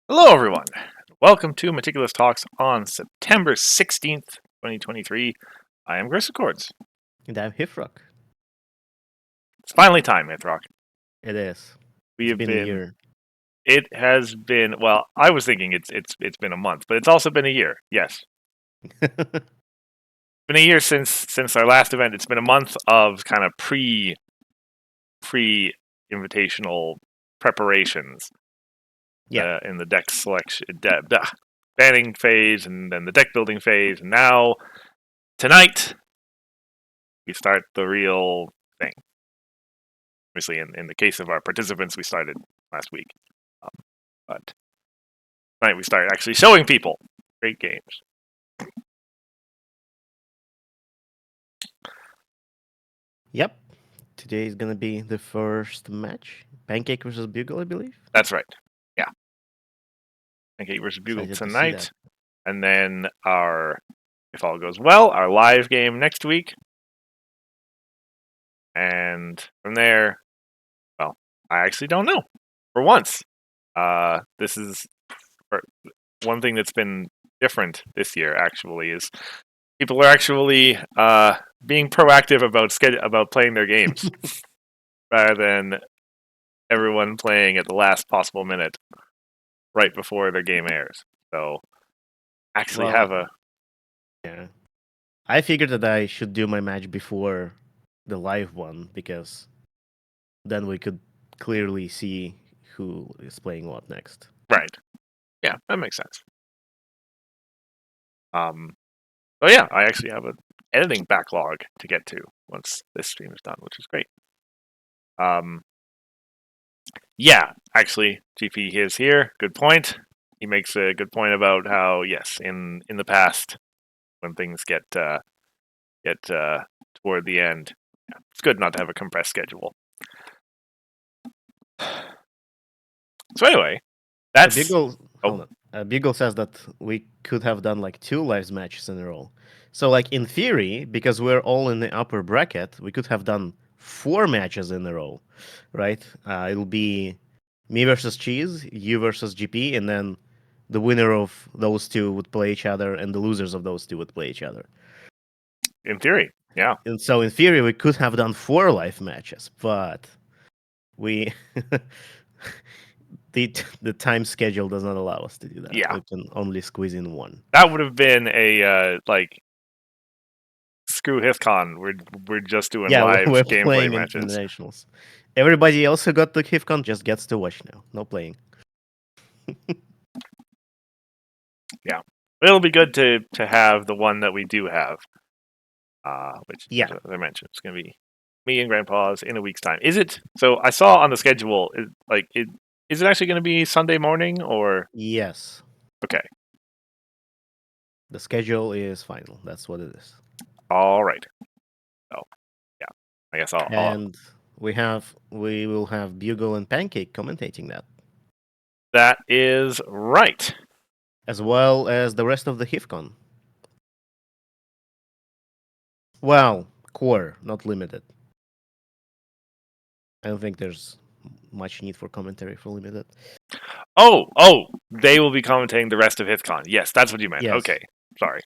Hello, everyone. Welcome to Meticulous Talks on September 16th, 2023. I am cursedchords. And I'm Hithroc. It's finally time, Hithroc. It is. We It's have been a year. It has been. Well, I was thinking it's been a month, but it's also been a year. Yes, been a year since our last event. It's been a month of kind of pre invitational preparations. Yeah. In the deck selection, banning phase, and then the deck building phase, and now tonight we start the real thing. Obviously, in the case of our participants, we started last week. But tonight we start actually showing people great games. Yep. Today is gonna be the first match. Pancake versus Bugle, I believe. That's right. Yeah. Pancake versus Bugle Excited to see tonight. that. And then if all goes well, our live game next week. And from there, well, I actually don't know. For once. This is one thing that's been different this year, actually, is people are actually being proactive about playing their games rather than everyone playing at the last possible minute right before their game airs. So actually have a Yeah. I figured that I should do my match before the live one because then we could clearly see who is playing what next. right. Yeah, that makes sense. So yeah, I actually have an editing backlog to get to once this stream is done, which is great. Yeah, actually, GP is here. Good point. He makes a good point about how yes, in the past, when things get toward the end, yeah, it's good not to have a compressed schedule. So anyway, that's Bugle says that we could have done like 2 live matches in a row. So like in theory, because we're all in the upper bracket, we could have done 4 matches in a row, right? It'll be me versus Cheese, you versus GP, and then the winner of those two would play each other, and the losers of those two would play each other. in theory, yeah. And so in theory, we could have done 4 live matches, but we the time schedule does not allow us to do that. Yeah. We can only squeeze in 1. That would have been a screw HithCon. We're just doing live we're gameplay playing matches. Invitationals. Everybody else who got the HithCon just gets to watch now. No playing. Yeah, it'll be good to have the one that we do have. Which, Yeah. as I mentioned, it's going to be me and Grandpa's in a week's time. Is it? So I saw on the schedule. Is it actually going to be Sunday morning or? Yes. Okay. The schedule is final. That's what it is. All right. Oh, yeah. I guess I'll. And we will have Bugle and Pancake commentating that. That is right. As well as the rest of the HithCon. Well, core, not limited. I don't think there's much need for commentary for limited. Oh, they will be commentating the rest of HithCon. Yes, that's what you meant. Yes. Okay, sorry.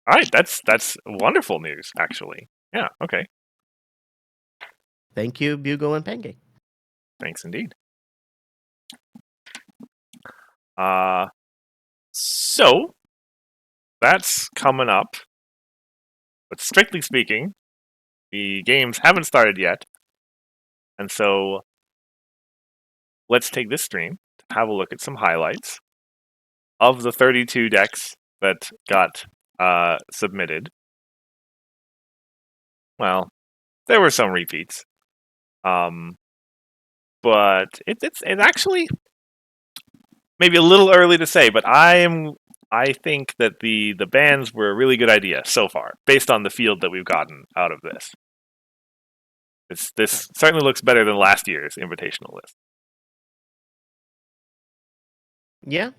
All right, that's wonderful news, actually. Yeah, okay. Thank you, Bugle and Pancake. Thanks indeed. So that's coming up. But strictly speaking, the games haven't started yet. And so let's take this stream to have a look at some highlights of the 32 decks that got submitted. Well, there were some repeats. But it's actually maybe a little early to say, but I think that the bans were a really good idea so far, based on the field that we've gotten out of this. This certainly looks better than last year's Invitational list. Yeah.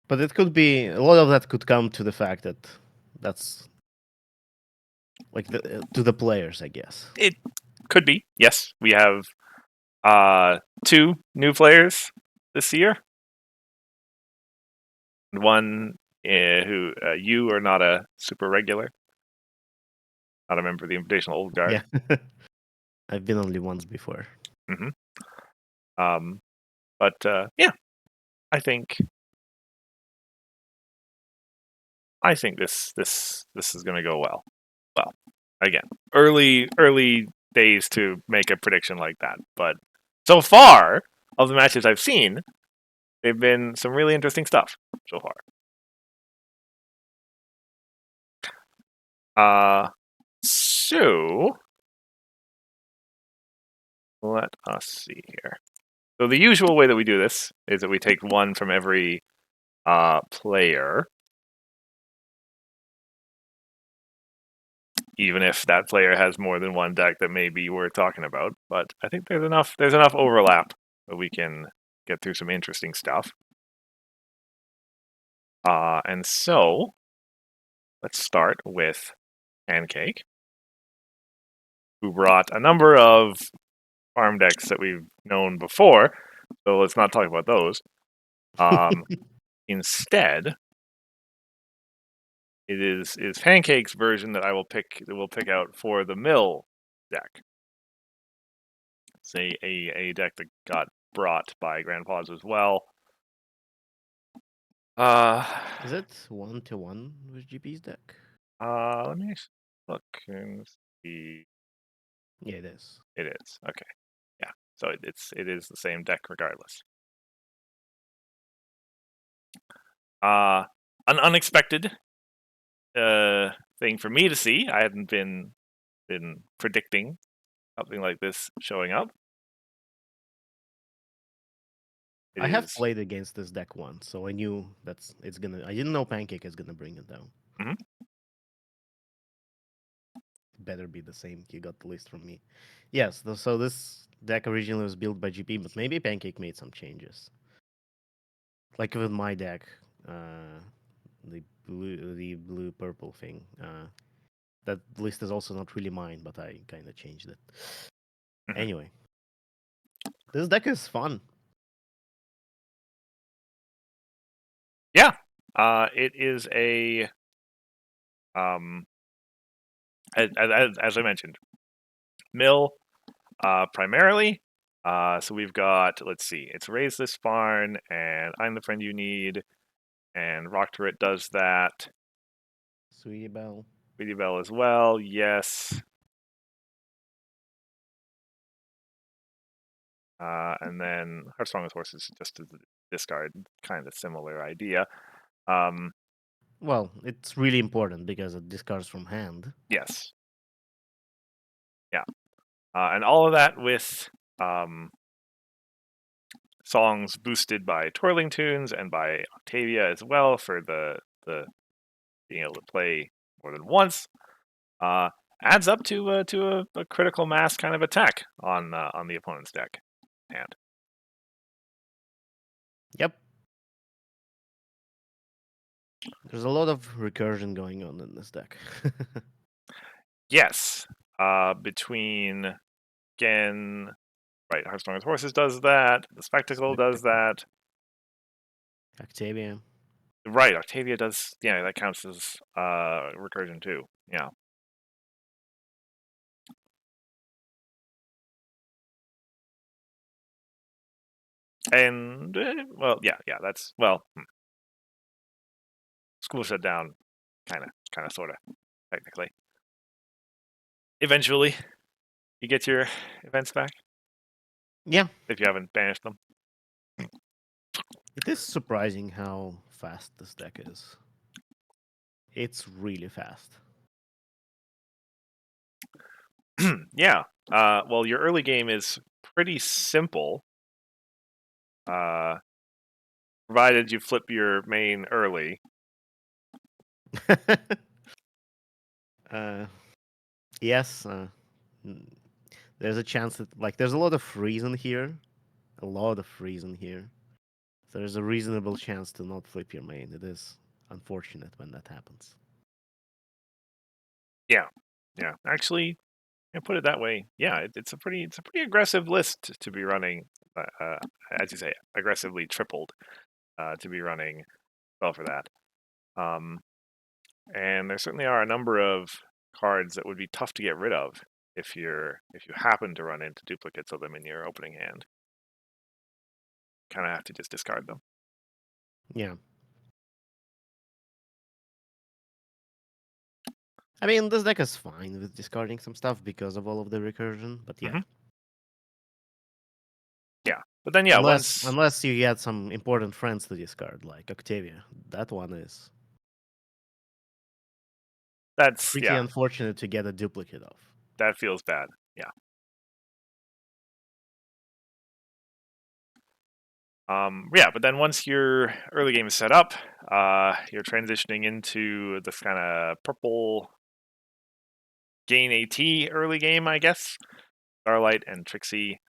But it could be a lot of that could come to the fact that that's like to the players, I guess. It could be. Yes, we have 2 new players this year. And one who you are not a super regular, not a member of the Invitational Old Guard. Yeah. I've been only once before. Hmm. But yeah, I think this is going to go well. Well, again, early days to make a prediction like that, but so far of the matches I've seen, they've been some really interesting stuff so far. So let us see here. So the usual way that we do this is that we take one from every player, even if that player has more than one deck that may be worth talking about. But I think there's enough overlap that we can get through some interesting stuff. And so let's start with Pancake, who brought a number of farm decks that we've known before. So let's not talk about those. Instead, it is Pancake's version that we'll pick out for the mill deck. It's a deck that got brought by Grandpa's as well. Is it 1-to-1 with GP's deck? Let me look and see. Yeah, it is. It is. Okay. Yeah. So it is the same deck regardless. An unexpected thing for me to see. I hadn't been predicting something like this showing up. I have played against this deck once, so I knew it's gonna. I didn't know Pancake is gonna bring it down. Mhm. Better be the same. You got the list from me. Yes. So this deck originally was built by GP, but maybe Pancake made some changes. Like with my deck, the blue purple thing. That list is also not really mine, but I kind of changed it. Mhm. Anyway, this deck is fun. Yeah. It is a as I mentioned, mill primarily. So we've got, let's see, it's Raise This Barn, and I'm the Friend You Need, and Rock Turret does that. Sweetie Belle. Sweetie Belle as well, yes. And then Hearthsong with Horses just as a discard, kind of similar idea. Well, it's really important because it discards from hand. Yes. Yeah. And all of that with songs boosted by twirling tunes and by Octavia as well for the being able to play more than once. Adds up to a critical mass kind of attack on the opponent's deck. And Yep. There's a lot of recursion going on in this deck. yes, between again, right, Hearthstone with Horses does that. The Spectacle does that. Octavia. Right, Octavia does. Yeah, that counts as recursion too. Yeah. And well, yeah, that's well. School shut down, kind of, sort of, technically. Eventually, you get your events back Yeah. if you haven't banished them. It is surprising how fast this deck is. It's really fast. Yeah. Well, your early game is pretty simple, provided you flip your main early. Yes. There's a chance that there's a lot of reason here. A lot of reason here. There's a reasonable chance to not flip your main. It is unfortunate when that happens. Yeah. Actually, I put it that way. Yeah, it's a pretty aggressive list to be running as you say, aggressively tripled to be running well for that. And there certainly are a number of cards that would be tough to get rid of if you happen to run into duplicates of them in your opening hand. Kind of have to just discard them. Yeah. I mean, this deck is fine with discarding some stuff because of all of the recursion, but yeah. Yeah, but then yeah, unless you get some important friends to discard, like Octavia, that one is that's pretty unfortunate to get a duplicate of. That feels bad. Yeah. Yeah, but then once your early game is set up, you're transitioning into this kind of purple gain AT early game, I guess. Starlight and Trixie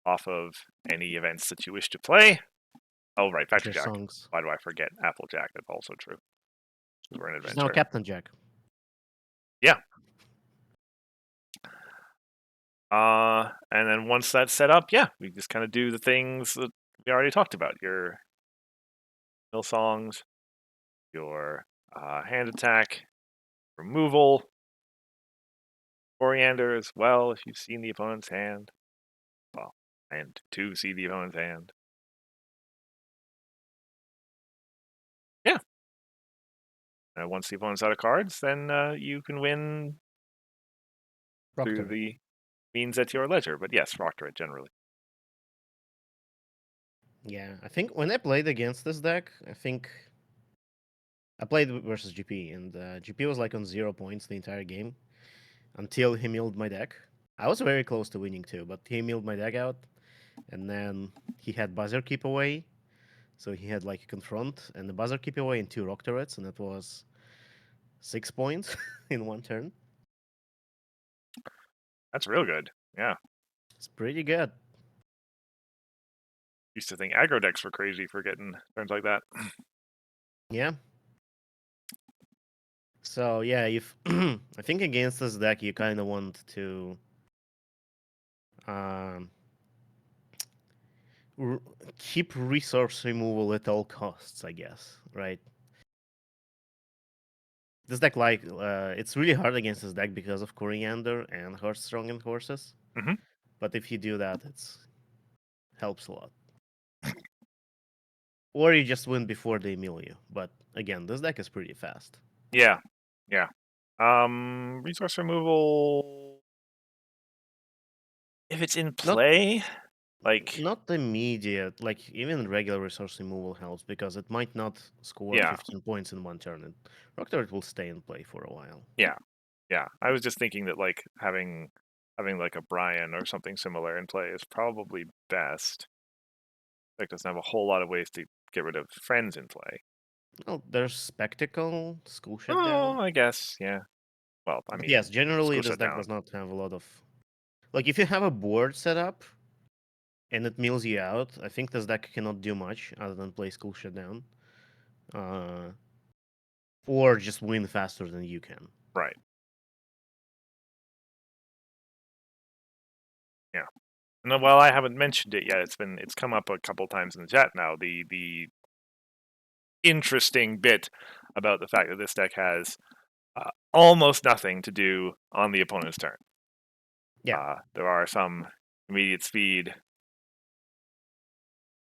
off of any events that you wish to play. Oh, right, Factory Jack. Songs. Why do I forget Applejack? That's also true. We're an adventure. She's now Captain Jack. Yeah. And then once that's set up, yeah, we just kind of do the things that we already talked about. Your mill songs, your hand attack, removal, coriander as well if you've seen the opponent's hand. Well, and to see the opponent's hand. Yeah. Once the opponent's out of cards, then you can win through the means at your leisure. But yes, Proctorate generally. Yeah, I think when I played against this deck, I played versus GP, and GP was like on 0 points the entire game until he milled my deck. I was very close to winning too, but he milled my deck out, and then he had Buzzer Keep Away, so he had like a Confront and the Buzzer Keep Away and 2 Rock Turrets, and it was 6 points in one turn. That's real good. Yeah. It's pretty good. Used to think aggro decks were crazy for getting turns like that. Yeah. So yeah, if I think against this deck you kind of want to um, keep resource removal at all costs, I guess, right? This deck, like, it's really hard against this deck because of Coriander and Hearthstrong and Horses. Mm-hmm. But if you do that, it helps a lot. Or you just win before they mill you. But again, this deck is pretty fast. Yeah. Yeah. Resource removal. If it's in play, not immediate. Like even regular resource removal helps because it might not score 15 points in one turn. Rock Turret will stay in play for a while. Yeah. Yeah. I was just thinking that like having like a Brian or something similar in play is probably best. Like doesn't have a whole lot of ways to get rid of friends in play. Well, there's Spectacle, School Oh, Shutdown. I guess, yeah. Well, I mean, yes, generally this deck Shutdown. does not have a lot of. Like, if you have a board set up and it mills you out, I think this deck cannot do much other than play School Shutdown. Or just win faster than you can. Right. Yeah. And while I haven't mentioned it yet, it's come up a couple times in the chat now. The interesting bit about the fact that this deck has almost nothing to do on the opponent's turn. Yeah. There are some immediate speed.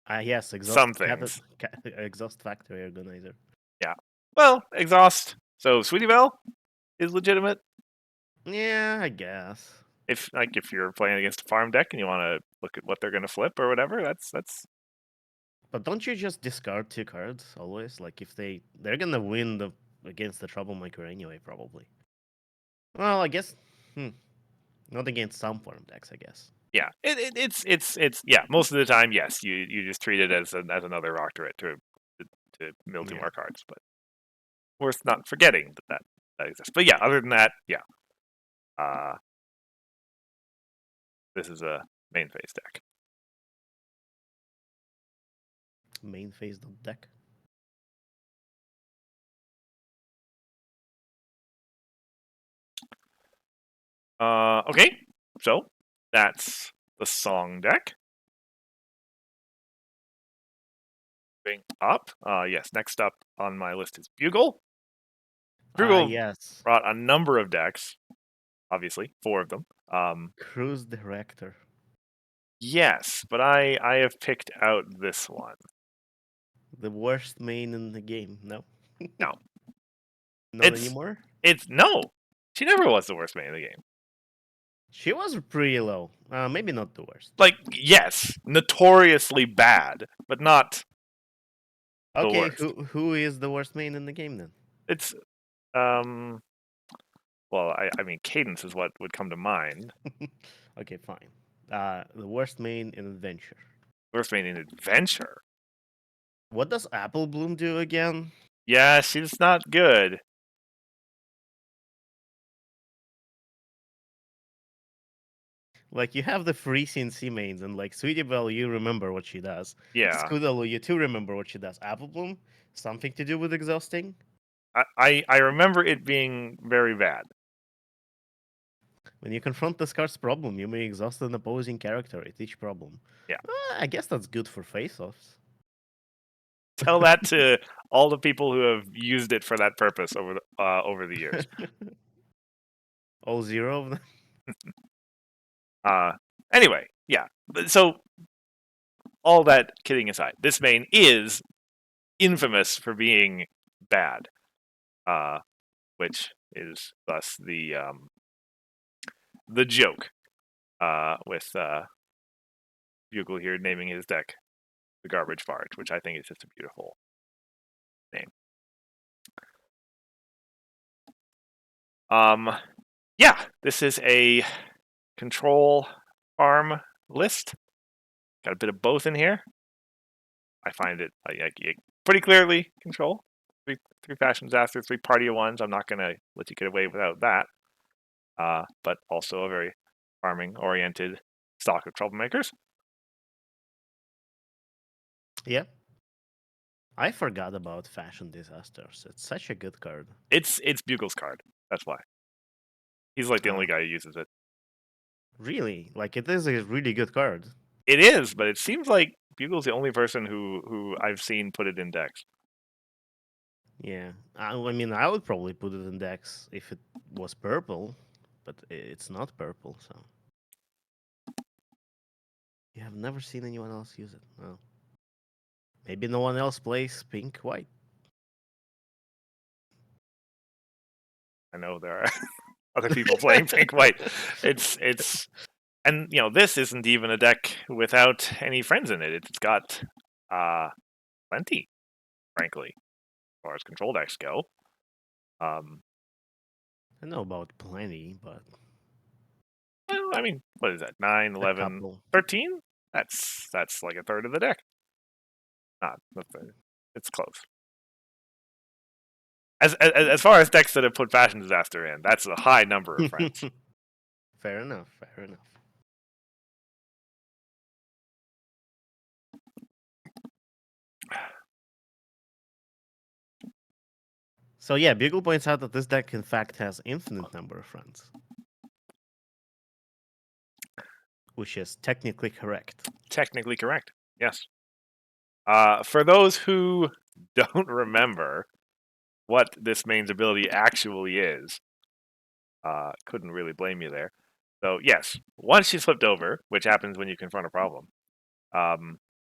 Yes, some things. Exhaust Factory Organizer. Yeah. Well, exhaust. So Sweetie Belle is legitimate. Yeah, I guess. If you're playing against a farm deck and you want to look at what they're going to flip or whatever, that's. But don't you just discard 2 cards always? Like if they're gonna win against the Troublemaker anyway, probably. Well, I guess. Not against some farm decks, I guess. Yeah, it's yeah. Most of the time, yes, you just treat it as another rock turret to mill 2 more cards, but worth not forgetting that exists. But yeah, other than that, yeah. This is a main phase deck. Main phase deck. Okay, so that's the song deck. Moving up. Yes, next up on my list is Bugle. Bugle Yes. brought a number of decks, obviously, 4 of them. Cruise Director. Yes, but I have picked out this one. The worst main in the game. No? No. Not anymore? No. She never was the worst main in the game. She was pretty low. Maybe not the worst. Like, yes, notoriously bad, but not the Okay, worst. who is the worst main in the game then? It's well, I mean Cadence is what would come to mind. Okay, fine. The worst main in Adventure. Worst main in Adventure. What does Apple Bloom do again? Yeah, she's not good. Like, you have the free CNC mains, and like Sweetie Belle, you remember what she does. Yeah. Scootaloo, you too remember what she does. Apple Bloom, something to do with exhausting? I remember it being very bad. When you confront the scarce problem, you may exhaust an opposing character at each problem. Yeah. I guess that's good for face-offs. Tell that to all the people who have used it for that purpose over the years. All 0 of them? Anyway, yeah. So all that kidding aside, this main is infamous for being bad, which is thus the joke with Bugle here naming his deck the Garbage Fart, which I think is just a beautiful name. Yeah, this is a control farm list. Got a bit of both in here. I find it pretty clearly control. Three fashions after 3 party of ones. I'm not gonna let you get away without that. But also a very farming oriented stock of troublemakers. Yeah. I forgot about Fashion Disasters. It's such a good card. It's Bugle's card. That's why. He's like the only guy who uses it. Really? Like, it is a really good card. It is, but it seems like Bugle's the only person who I've seen put it in decks. Yeah. I mean, I would probably put it in decks if it was purple, but it's not purple, so. You have never seen anyone else use it. No. Maybe no one else plays pink white. I know there are other people playing pink white. It's and this isn't even a deck without any friends in it. It's got plenty, frankly, as far as control decks go. I know about plenty, but Well, I mean, what is that? 9, a 11, couple. 13? That's like a third of the deck. Not it's close. As far as decks that have put Fashion Disaster in, that's a high number of friends. Fair enough. Fair enough. So yeah, Bugle points out that this deck in fact has infinite number of friends, which is technically correct. Technically correct. Yes. For those who don't remember what this main's ability actually is, couldn't really blame you there. So yes, once she's flipped over, which happens when you confront a problem,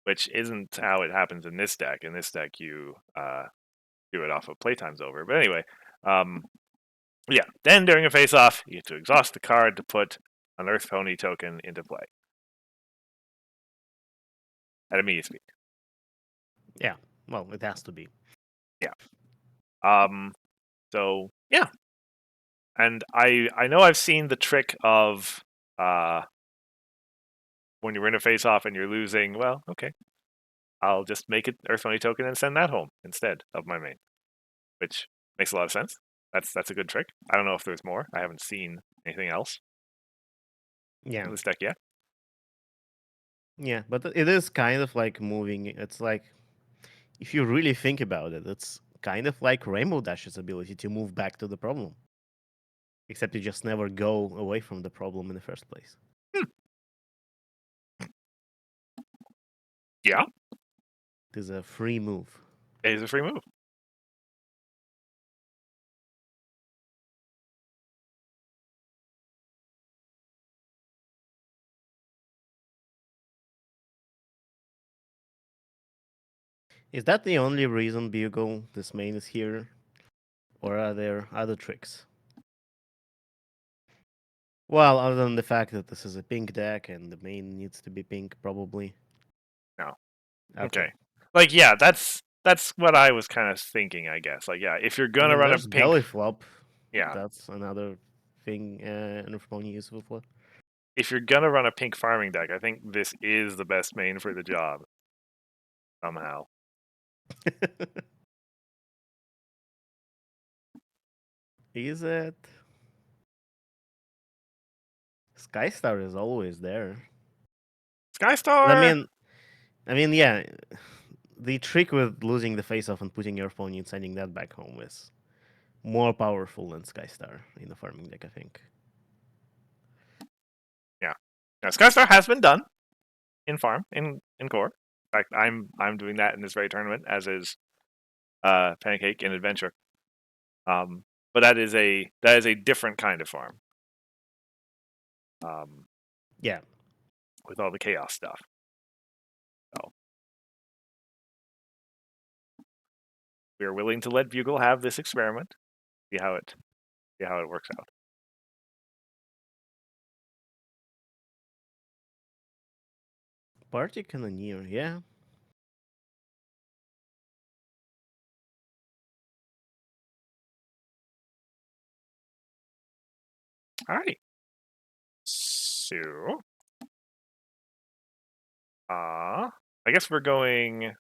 which isn't how it happens in this deck. In this deck, you do it off of playtime's over. But anyway, yeah. Then during a face-off, you have to exhaust the card to put an Earth Pony token into play at immediate speed. Yeah, well, it has to be. Yeah. So yeah, and I know I've seen the trick of when you're in a face-off and you're losing. Well, okay, I'll just make it Earth Pony token and send that home instead of my main, which makes a lot of sense. That's a good trick. I don't know if there's more. I haven't seen anything else Yeah. in this deck yet. Yeah, but it is kind of like moving. It's like, if you really think about it, it's kind of like Rainbow Dash's ability to move back to the problem. Except you just never go away from the problem in the first place. Yeah. It is a free move. It is a free move. Is that the only reason Bugle, this main, is here? Or are there other tricks? Well, other than the fact that this is a pink deck and the main needs to be pink, probably. No. Okay. Okay. Like, yeah, that's what I was kind of thinking, I guess. Like, yeah, if you're I gonna mean, run a there's pink, belly flop. yeah, That's another thing an opponent useful for. if you're gonna run a pink farming deck, I think this is the best main for the job. Somehow. Is it? Skystar is always there. I Skystar. mean, yeah. The trick with losing the face off and putting your opponent sending that back home is more powerful than Skystar in the farming deck, I think. Yeah. Now, Skystar has been done in farm in core. In fact, I'm doing that in this very tournament, as is Pancake in Adventure. But that is a different kind of farm. Yeah. With all the chaos stuff. So we are willing to let Bugle have this experiment, see how it works out. Party Cannoneer, yeah. All right. So, I guess we're going.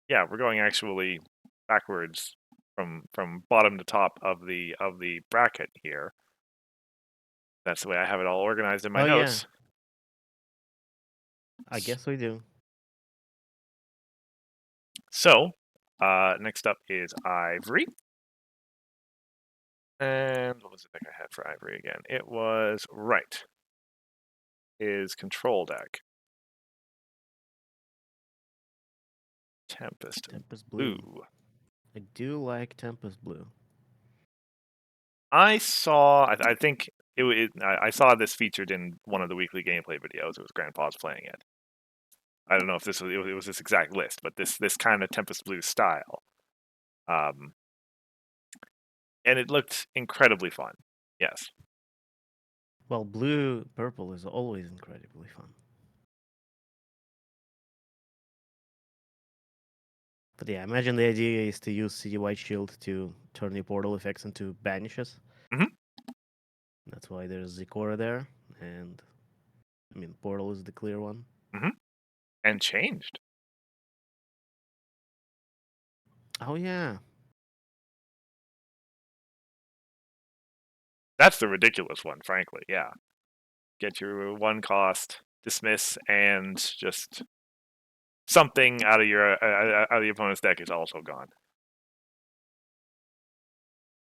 Yeah, we're going actually backwards from bottom to top of the bracket here. That's the way I have it all organized in my Oh, yeah. notes. I guess we do. So, next up is Ivory. And what was the deck I had for Ivory again? It was right. His control deck. Tempest Blue. Blue. I do like Tempest Blue. I saw. I think I saw this featured in one of the weekly gameplay videos. It was Grandpa's playing it. I don't know if it was this exact list, but this kind of Tempest Blue style. And it looked incredibly fun. Yes. Well, blue purple is always incredibly fun. But yeah, imagine the idea is to use City White Shield to turn your portal effects into banishes. Mm-hmm. That's why there's Zikora there, and I mean, portal is the clear one. Mm-hmm. And changed. Oh yeah. That's the ridiculous one, frankly. Yeah. Get your one cost, dismiss, and just something out of the opponent's deck is also gone.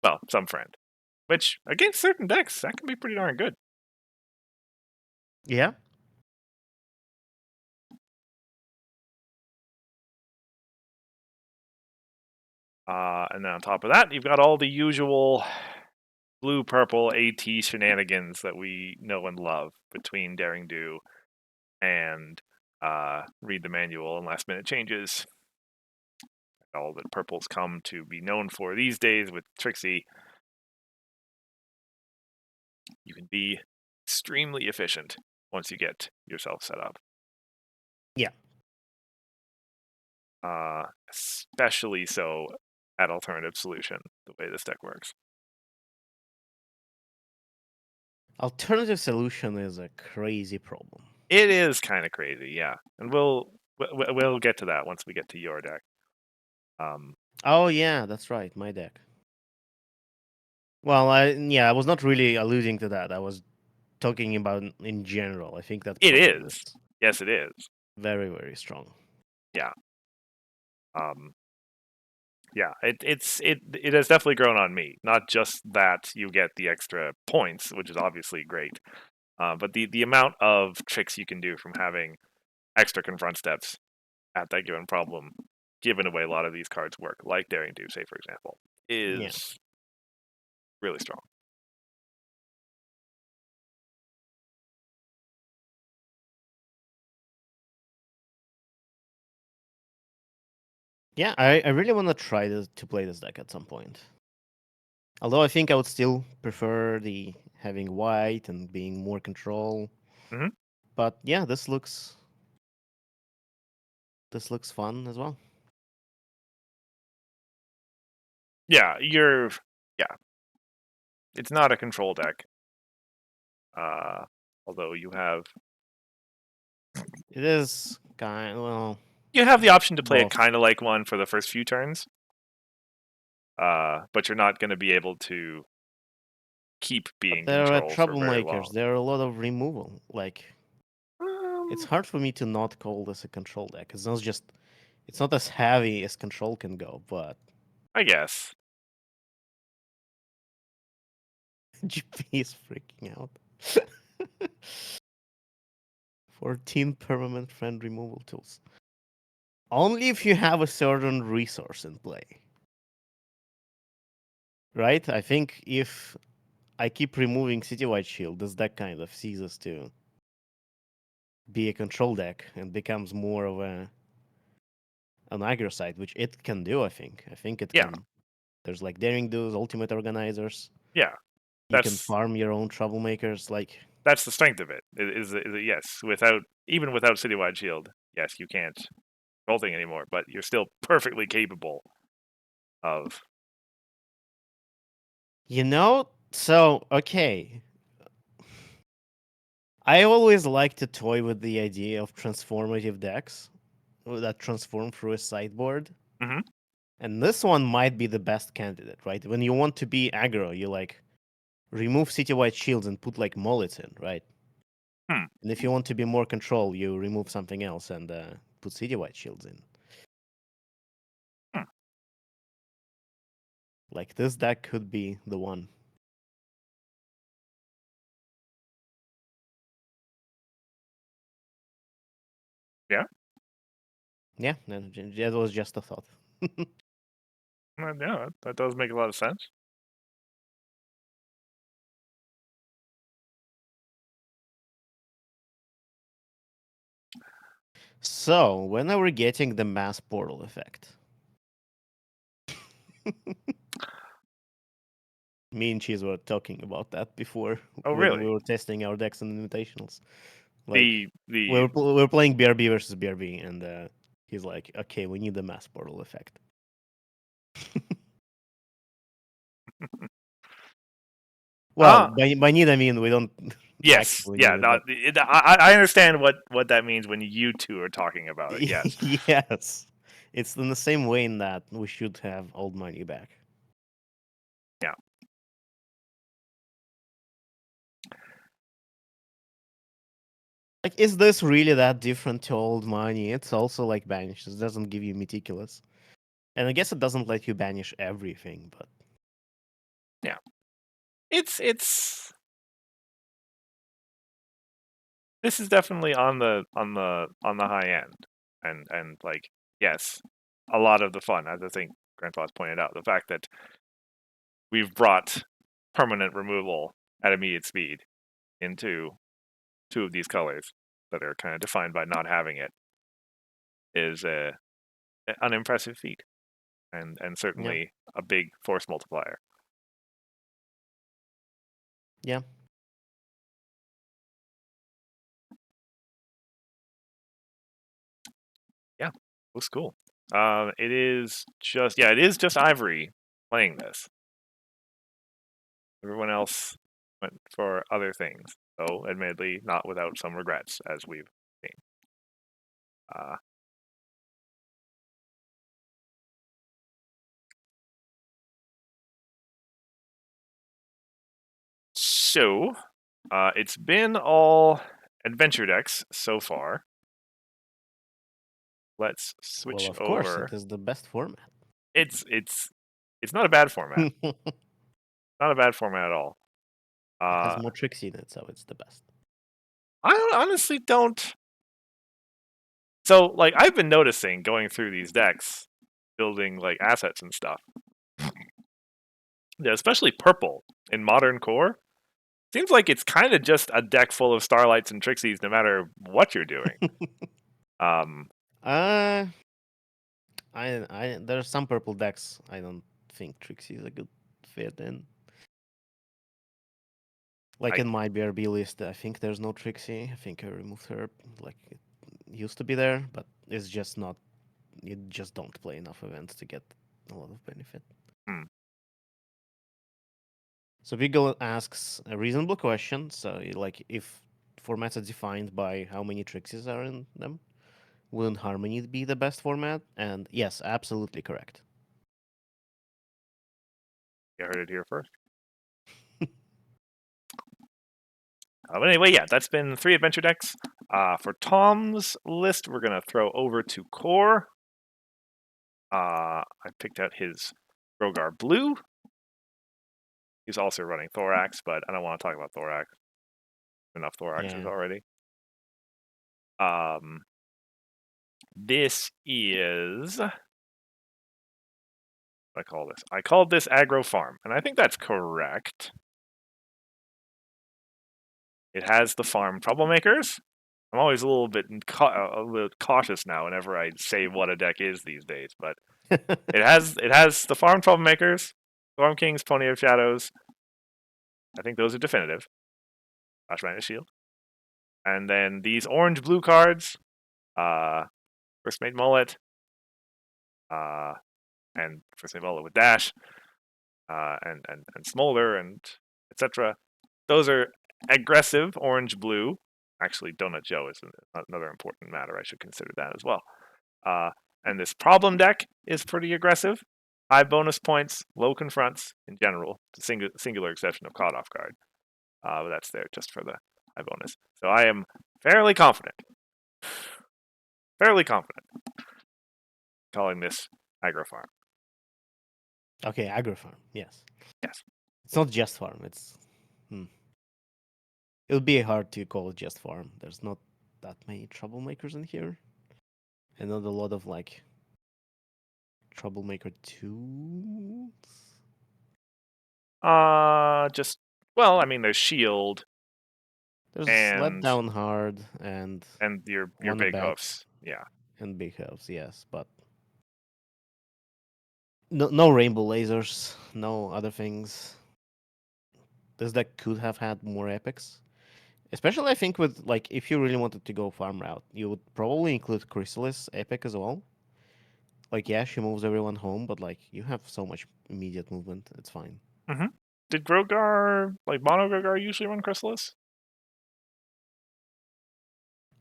Well, some friend. Which against certain decks, that can be pretty darn good. Yeah. And then on top of that, you've got all the usual blue purple AT shenanigans that we know and love between Daring Do and read the manual and last minute changes. All that purples come to be known for these days with Trixie. You can be extremely efficient once you get yourself set up. Yeah. Especially so at Alternative Solution, the way this deck works. Alternative Solution is a crazy problem. It is kind of crazy, yeah, and we'll get to that once we get to your deck. Oh yeah, that's right, my deck. Well, I was not really alluding to that. I was talking about in general. I think that it problem is. is Yes, it is. very, very strong. Yeah. Yeah, it has definitely grown on me. Not just that you get the extra points, which is obviously great, but the amount of tricks you can do from having extra confront steps at that given problem, given the way a lot of these cards work, like Daring Do, say for example, Yeah. is really strong. Yeah, I really want to try to play this deck at some point. Although I think I would still prefer the having white and being more control. Hmm. But yeah, this looks fun as well. Yeah, yeah. It's not a control deck. Uh, although you have It is kind well the option to play it both. kind of like one for the first few turns. But you're not going to be able to keep But being there are control for very troublemakers. long. There are a lot of removal. Like it's Um, hard for me to not call this a control deck. It's not as heavy as control can go, but I guess. GP is freaking out. 14 permanent friend removal tools. Only if you have a certain resource in play. Right? I think if I keep removing Citywide Shield, this deck kind of ceases to be a control deck and becomes more of an aggro side, which it can do, I think. I think it Yeah, can. There's like Daring Do's, Ultimate Organizers. yeah. You can That's farm your own troublemakers. Like, that's the strength of it. Yes, even without Citywide Shield, yes, you can't control thing anymore, but you're still perfectly capable of. okay. I always like to toy with the idea of transformative decks that transform through a sideboard. Hmm. And this one might be the best candidate, right? When you want to be aggro, you like remove citywide shields and put like mullets in, right? Hmm. And if you want to be more control, you remove something else and put citywide shields in. Hmm. Like this deck could be the one. Yeah. Yeah, that was just a thought. Yeah, that does make a lot of sense. So, when are we getting the mass portal effect? Me and Cheese were talking about that before Oh, when we really? were testing our decks and invitationals. Like, we The were playing BRB versus BRB, and he's like, okay, we need the mass portal effect. Well, ah by need, I mean we don't yes, actively need yeah. it, No, but I understand what that means when you two are talking about it. Yes. yes. It's in the same way in that we should have old money back. Yeah. Like, is this really that different to old money? It's also like banish. It doesn't give you meticulous. And I guess it doesn't let you banish everything, but Yeah. It's this is definitely on the high end, and like yes, a lot of the fun, as I think Grandpa's pointed out, the fact that we've brought permanent removal at immediate speed into two of these colors that are kind of defined by not having it is an impressive feat, and yeah. certainly a big force multiplier. Yeah. Yeah, looks cool. It is just Ivory playing this. Everyone else went for other things, though admittedly not without some regrets, as we've seen. Uh, so it's been all adventure decks so far. Let's Well, switch of course, over. it is the best format. It's not a bad format. It Not a bad format at all. has Uh, more tricks in it, so it's the best. I honestly don't. So, like, I've been noticing going through these decks, building like assets and stuff. Yeah, especially purple in Modern Core. Seems like it's kind of just a deck full of Starlights and Trixies, no matter what you're doing. Um, uh, there are some purple decks. I don't think Trixie is a good fit in. Like I in my BRB list, I think there's no Trixie. I think I removed her. Like it used to be there, but it's just not. You just don't play enough events to get a lot of benefit. hmm. So Beagle asks a reasonable question. So like if formats are defined by how many Trixies are in them, wouldn't Harmony be the best format? And yes, absolutely correct. You heard it here first. But anyway, yeah, that's been 3 adventure decks. For Tom's list, we're gonna throw over to Core. I picked out his Rogar Blue. He's also running Thorax, but I don't want to talk about Thorax. Enough Thoraxes Yeah. already. This is what I call this. I called this Aggro Farm, and I think that's correct. It has the farm troublemakers. I'm always a little bit cautious now whenever I say what a deck is these days, but it has the farm troublemakers, Storm Kings, Pony of Shadows. I think those are definitive. Flash Mana Shield, and then these orange blue cards. First Mate Mullet, and First Mate Mullet with Dash, and Smolder, and etc. Those are aggressive orange blue. Actually, Donut Joe is another important matter. I should consider that as well. And this problem deck is pretty aggressive. High bonus points, low confronts in general. Singular exception of Caught Off Guard. But that's there just for the high bonus. So I am fairly confident. Fairly confident. Calling this Aggro Farm. Okay, Aggro Farm. Yes. Yes. It's not just farm. It would be hard to call it just farm. There's not that many troublemakers in here, and not a lot of like troublemaker tools. Just well, I mean, there's Shield There's Let and Down Hard and your Wanna big Bet hoofs. Yeah. and Big House, yes, but no rainbow lasers, no other things. This deck could have had more epics. Especially, I think, with like if you really wanted to go farm route, you would probably include Chrysalis epic as well. Like, yeah, she moves everyone home, but like you have so much immediate movement, it's fine. Mm-hmm. Did Grogar, like Mono Grogar, usually run Chrysalis?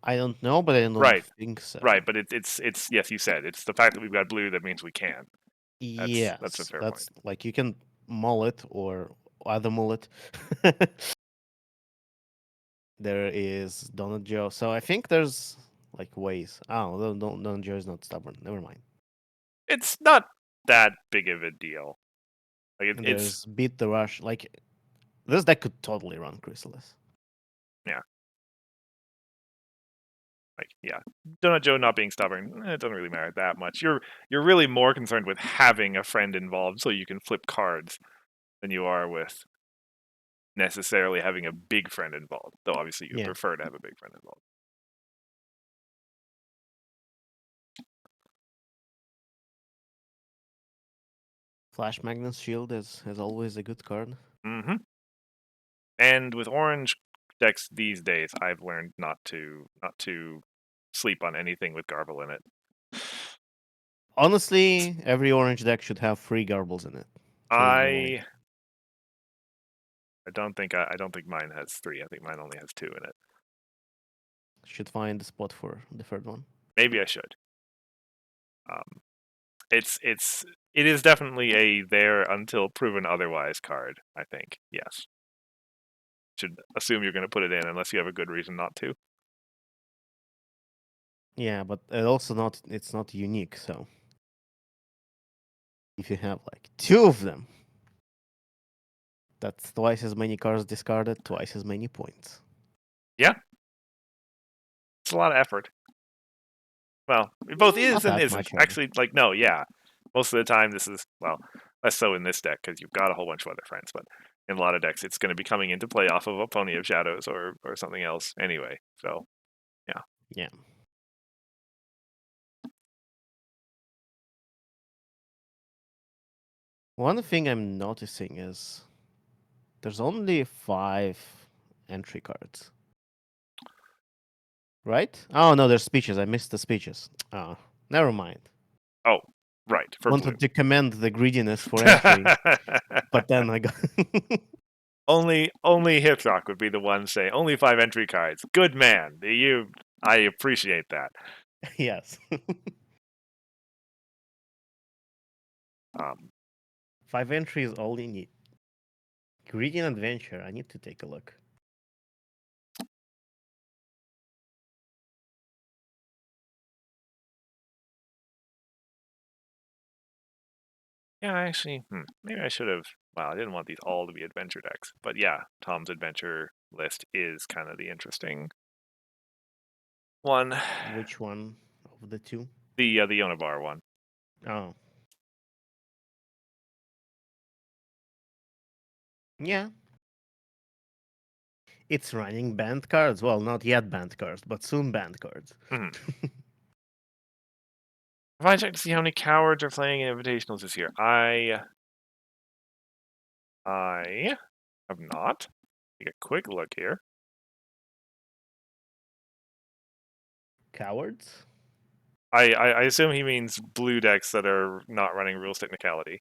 I don't know, but I don't Right, think so. right. But it's yes, you said it's the fact that we've got blue that means we can. That's a Yes, fair that's point. like you can mullet or other mullet. There is Donut Joe, so I think there's like ways. Oh, Donut Joe is not stubborn. Never mind. It's not that big of a deal. Like And it's there's Beat the Rush. Like this deck could totally run Chrysalis. yeah, like yeah. Donut Joe not being stubborn, it doesn't really matter that much. You're really more concerned with having a friend involved so you can flip cards than you are with necessarily having a big friend involved. Though obviously you'd Yeah. prefer to have a big friend involved. Flash Magnus Shield is always a good card. Mm-hmm. And with orange decks these days, I've learned not to sleep on anything with Garble in it. Honestly, every orange deck should have 3 garbles in it. Change my mind. I I don't think mine has 3. I think mine only has 2 in it. Should find a spot for the third one. Maybe I should. Um, it is definitely a there until proven otherwise card. I think yes. Should assume you're going to put it in unless you have a good reason not to. Yeah, but it's not unique, so if you have like 2 of them, that's twice as many cards discarded, twice as many points. Yeah, it's a lot of effort. Well, both is Not and that isn't. much harder. Actually, like, no, yeah. Most of the time, this is, well, less so in this deck because you've got a whole bunch of other friends, but in a lot of decks, it's going to be coming into play off of a Pony of Shadows or something else anyway. So, yeah. Yeah. One thing I'm noticing is there's only 5 entry cards. Right? Oh no, there's speeches. I missed the speeches. Oh, never mind. Oh, right, for blue. Wanted to commend the greediness for entry, but then I got only Hithroc would be the one saying only 5 entry cards. Good man. I appreciate that. yes. 5 entry is all you need. Greedy adventure. I need to take a look. Yeah, actually, maybe I should have. Well, I didn't want these all to be adventure decks, but yeah, Tom's adventure list is kind of the interesting one. Which one of the two? The Yonabar one. Oh. Yeah. It's running banned cards. Well, not yet banned cards, but soon banned cards. If I check to see how many cowards are playing in Invitationals this year, I have not. Take a quick look here. Cowards? I assume he means blue decks that are not running rules technicality.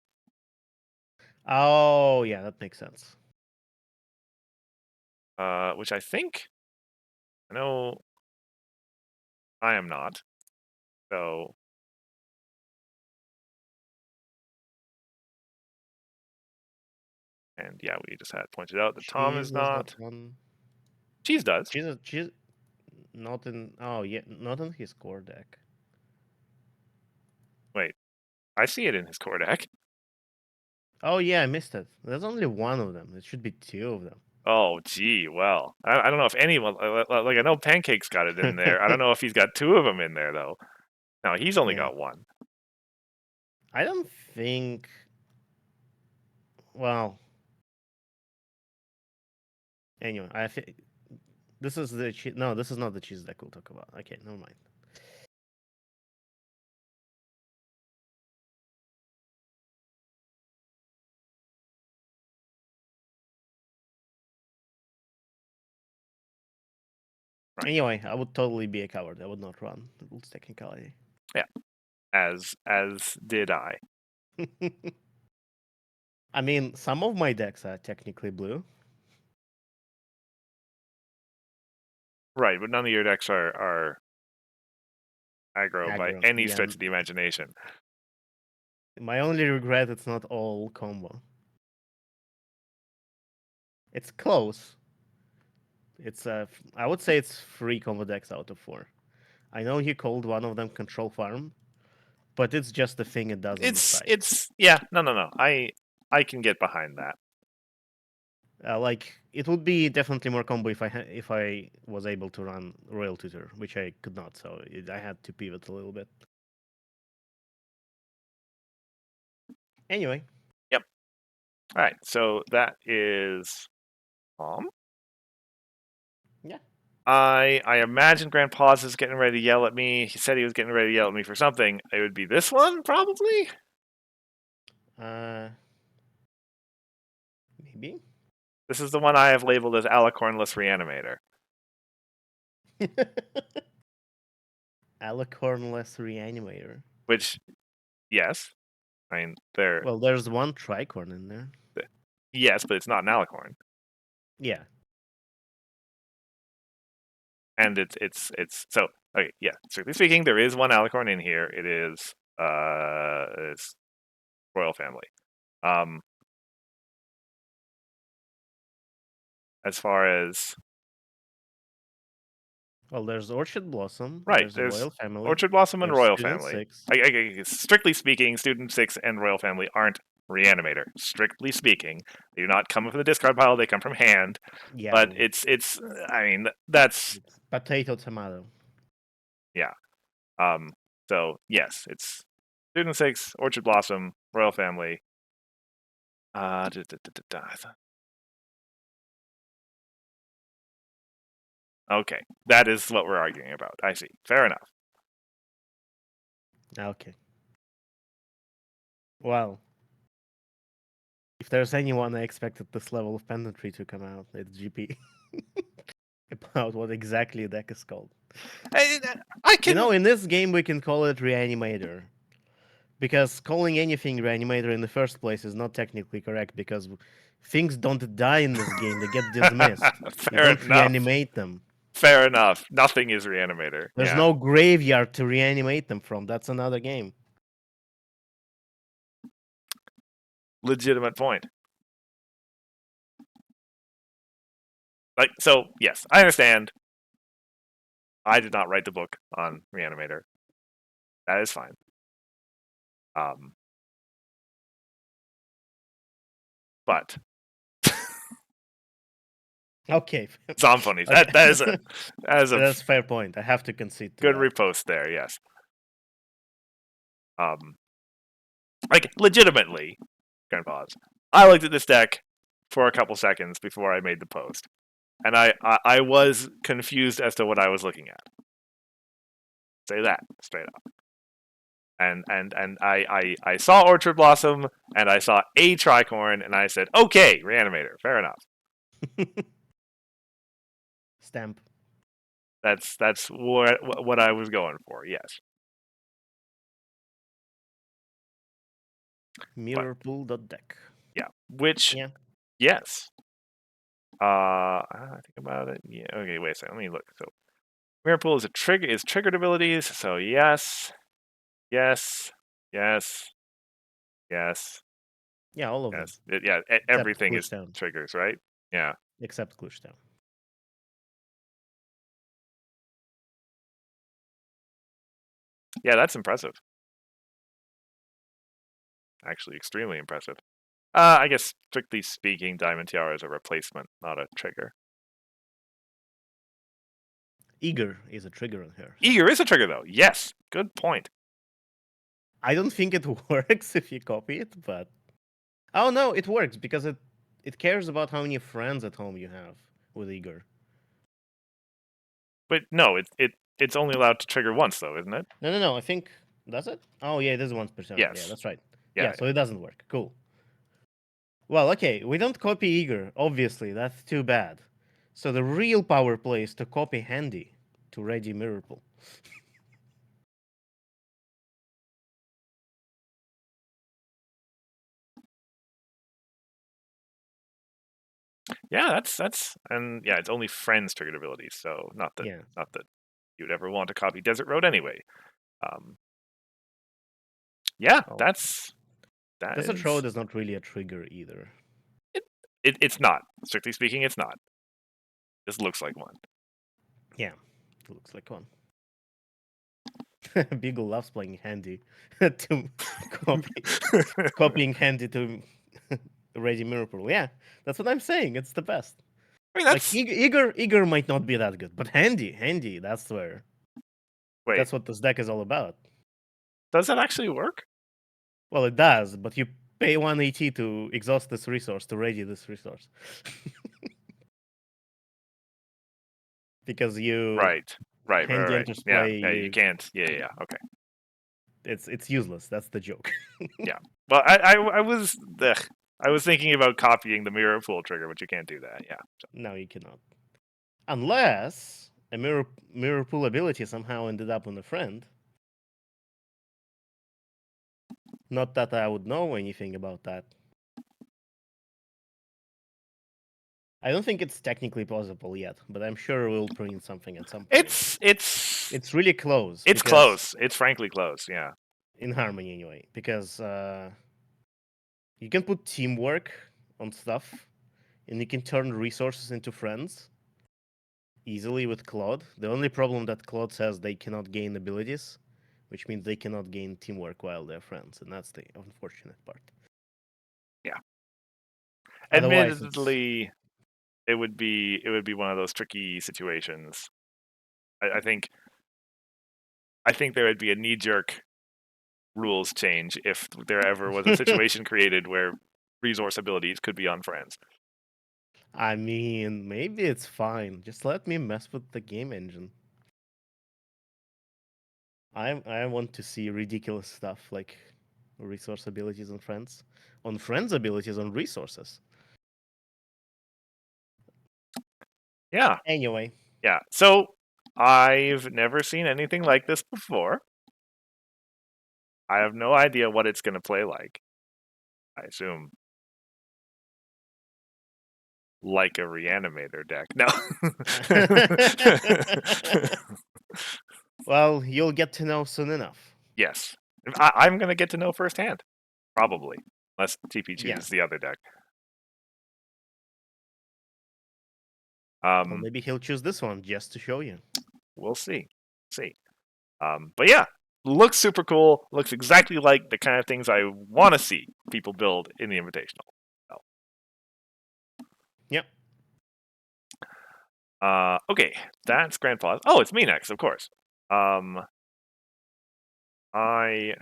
Oh, yeah, that makes sense. Which I think, I know I am not. So, and yeah, we just had pointed out that Tom Cheese is does not not. run. Cheese does. Cheese not in. Oh, yeah, not in his core deck. Wait, I see it in his core deck. Oh, yeah, I missed it. There's only one of them. It should be 2 of them. Oh, gee, well, I don't know if anyone, like, I know Pancake's got it in there. I don't know if he's got 2 of them in there, though. No, he's only Yeah. got 1. I don't think. Well. Anyway, I think this is the no. This is not the cheese deck we'll talk about. Okay, never mind. Right. Anyway, I would totally be a coward. I would not run the rules technicality. Yeah, as did I. I mean, some of my decks are technically blue. Right, but none of your decks are aggro by Aggro. any Yeah. stretch of the imagination. My only regret it's not all combo. It's close. It's I would say it's 3 combo decks out of 4. I know he called one of them control farm, but it's just the thing it does on the side. It's yeah, no. I can get behind that. Like it would be definitely more combo if I was able to run Royal Tutor, which I could not, so I had to pivot a little bit. Anyway. Yep. All right, so that is Yeah. I imagine Grandpa's is getting ready to yell at me. He said he was getting ready to yell at me for something. It would be this one, probably. Maybe. This is the one I have labeled as Alicornless Reanimator. Alicornless Reanimator. Which, yes, I mean there. Well, there's one Tricorn in there. Yes, but it's not an Alicorn. Yeah. And it's so okay. Yeah, strictly speaking, there is one Alicorn in here. It is it's Royal Family. As far as Well, there's Orchid Blossom. right, There's Royal Family. Orchard Blossom and There's Royal Student Family. 6. Strictly speaking, Student 6 and Royal Family aren't Reanimator. Strictly speaking, they do not come from the discard pile. They come from hand. Yeah. But it's. I mean, that's it's potato tomato. Yeah. So yes, it's Student 6, Orchard Blossom, Royal Family. Okay, that is what we're arguing about. I see. Fair enough. Okay. Well, if there's anyone I expected this level of pendantry to come out, it's GP. About what exactly a deck is called. I can. You know, in this game we can call it Reanimator. Because calling anything Reanimator in the first place is not technically correct because things don't die in this game, they get dismissed. You Fair don't enough. reanimate them. Fair enough. Nothing is Reanimator. There's Yeah. no graveyard to reanimate them from. That's another game. Legitimate point. Like, so, yes, I understand. I did not write the book on Reanimator. That is fine. But Okay. Zomponies. Okay. That is a That's a fair point. I have to concede to good that. repost there. Yes. Like legitimately, kind of pause. I looked at this deck for a couple seconds before I made the post, and I was confused as to what I was looking at. Say that straight up. And I saw Orchard Blossom and I saw a Tricorn and I said, okay, Reanimator, fair enough. Stamp. That's what I was going for. Yes. Mirrorpool.deck. Yeah. Which Yeah. yes. I think about it. Yeah. Okay. Wait a second. Let me look. So Mirrorpool is triggered abilities. So yes, yes, yes, yes, Yeah, all of them. yes. Except Everything is Clutchdown. triggers, right? Yeah. Except Clutchdown. Yeah, that's impressive. Actually, extremely impressive. I guess strictly speaking, Diamond Tiara is a replacement, not a trigger. Eager is a trigger on her. Eager is a trigger, though. Yes, good point. I don't think it works if you copy it, but oh no, it works because it cares about how many friends at home you have with Eager. But no, it's only allowed to trigger once, though, isn't it? No. I think does it? Oh yeah, it is once per turn. Yeah, Yes. that's right. Yeah. Yeah, so it doesn't work. Cool. Well, okay, we don't copy Eager. Obviously, that's too bad. So the real power play is to copy Handy to ready Mirrorpool. Yeah, that's and yeah, it's only friends triggered abilities, so not that you'd ever want to copy Desert Road anyway. Yeah, Oh, that Desert is Road is not really a trigger either. it's not. Strictly speaking, it's not. This looks like one. Yeah, it looks like one. Beagle loves playing Handy to copying Handy to ready Mirrorpool. Yeah, that's what I'm saying. It's the best. I mean Like that's Eager might not be that good, but Handy, that's where wait, that's what this deck is all about. does that actually work? Well, it does, but you pay 180 to exhaust this resource to ready this resource. Because you Handy enters Yeah, play, yeah, you can't. Yeah. Okay. it's useless. That's the joke. Yeah. Well, I was I was thinking about copying the mirror pool trigger, but you can't do that. Yeah. So. No, you cannot. Unless a mirror pool ability somehow ended up on a friend. Not that I would know anything about that. I don't think it's technically possible yet, but I'm sure we'll print something at some point. It's really close. It's close. It's frankly close. Yeah. In Harmony, anyway, because you can put teamwork on stuff, and you can turn resources into friends easily with Claude. The only problem that Claude says they cannot gain abilities, which means they cannot gain teamwork while they're friends, and that's the unfortunate part. Yeah. Otherwise, Admittedly, it would be one of those tricky situations. I think I think there would be a knee-jerk rules change if there ever was a situation created where resource abilities could be on friends. I mean, maybe it's fine. Just let me mess with the game engine. I want to see ridiculous stuff like resource abilities on friends abilities on resources. Yeah, Anyway, yeah. So I've never seen anything like this before. I have no idea what it's going to play like. I assume like a reanimator deck. No. well, you'll get to know soon enough. Yes. I'm going to get to know firsthand. Probably. Unless TP Yeah. chooses the other deck. Well, maybe he'll choose this one just to show you. We'll see. See. But yeah, looks super cool. Looks exactly like the kind of things I want to see people build in the Invitational. So. Yep. Okay, that's Grand Pause. Oh, it's me next, of course. I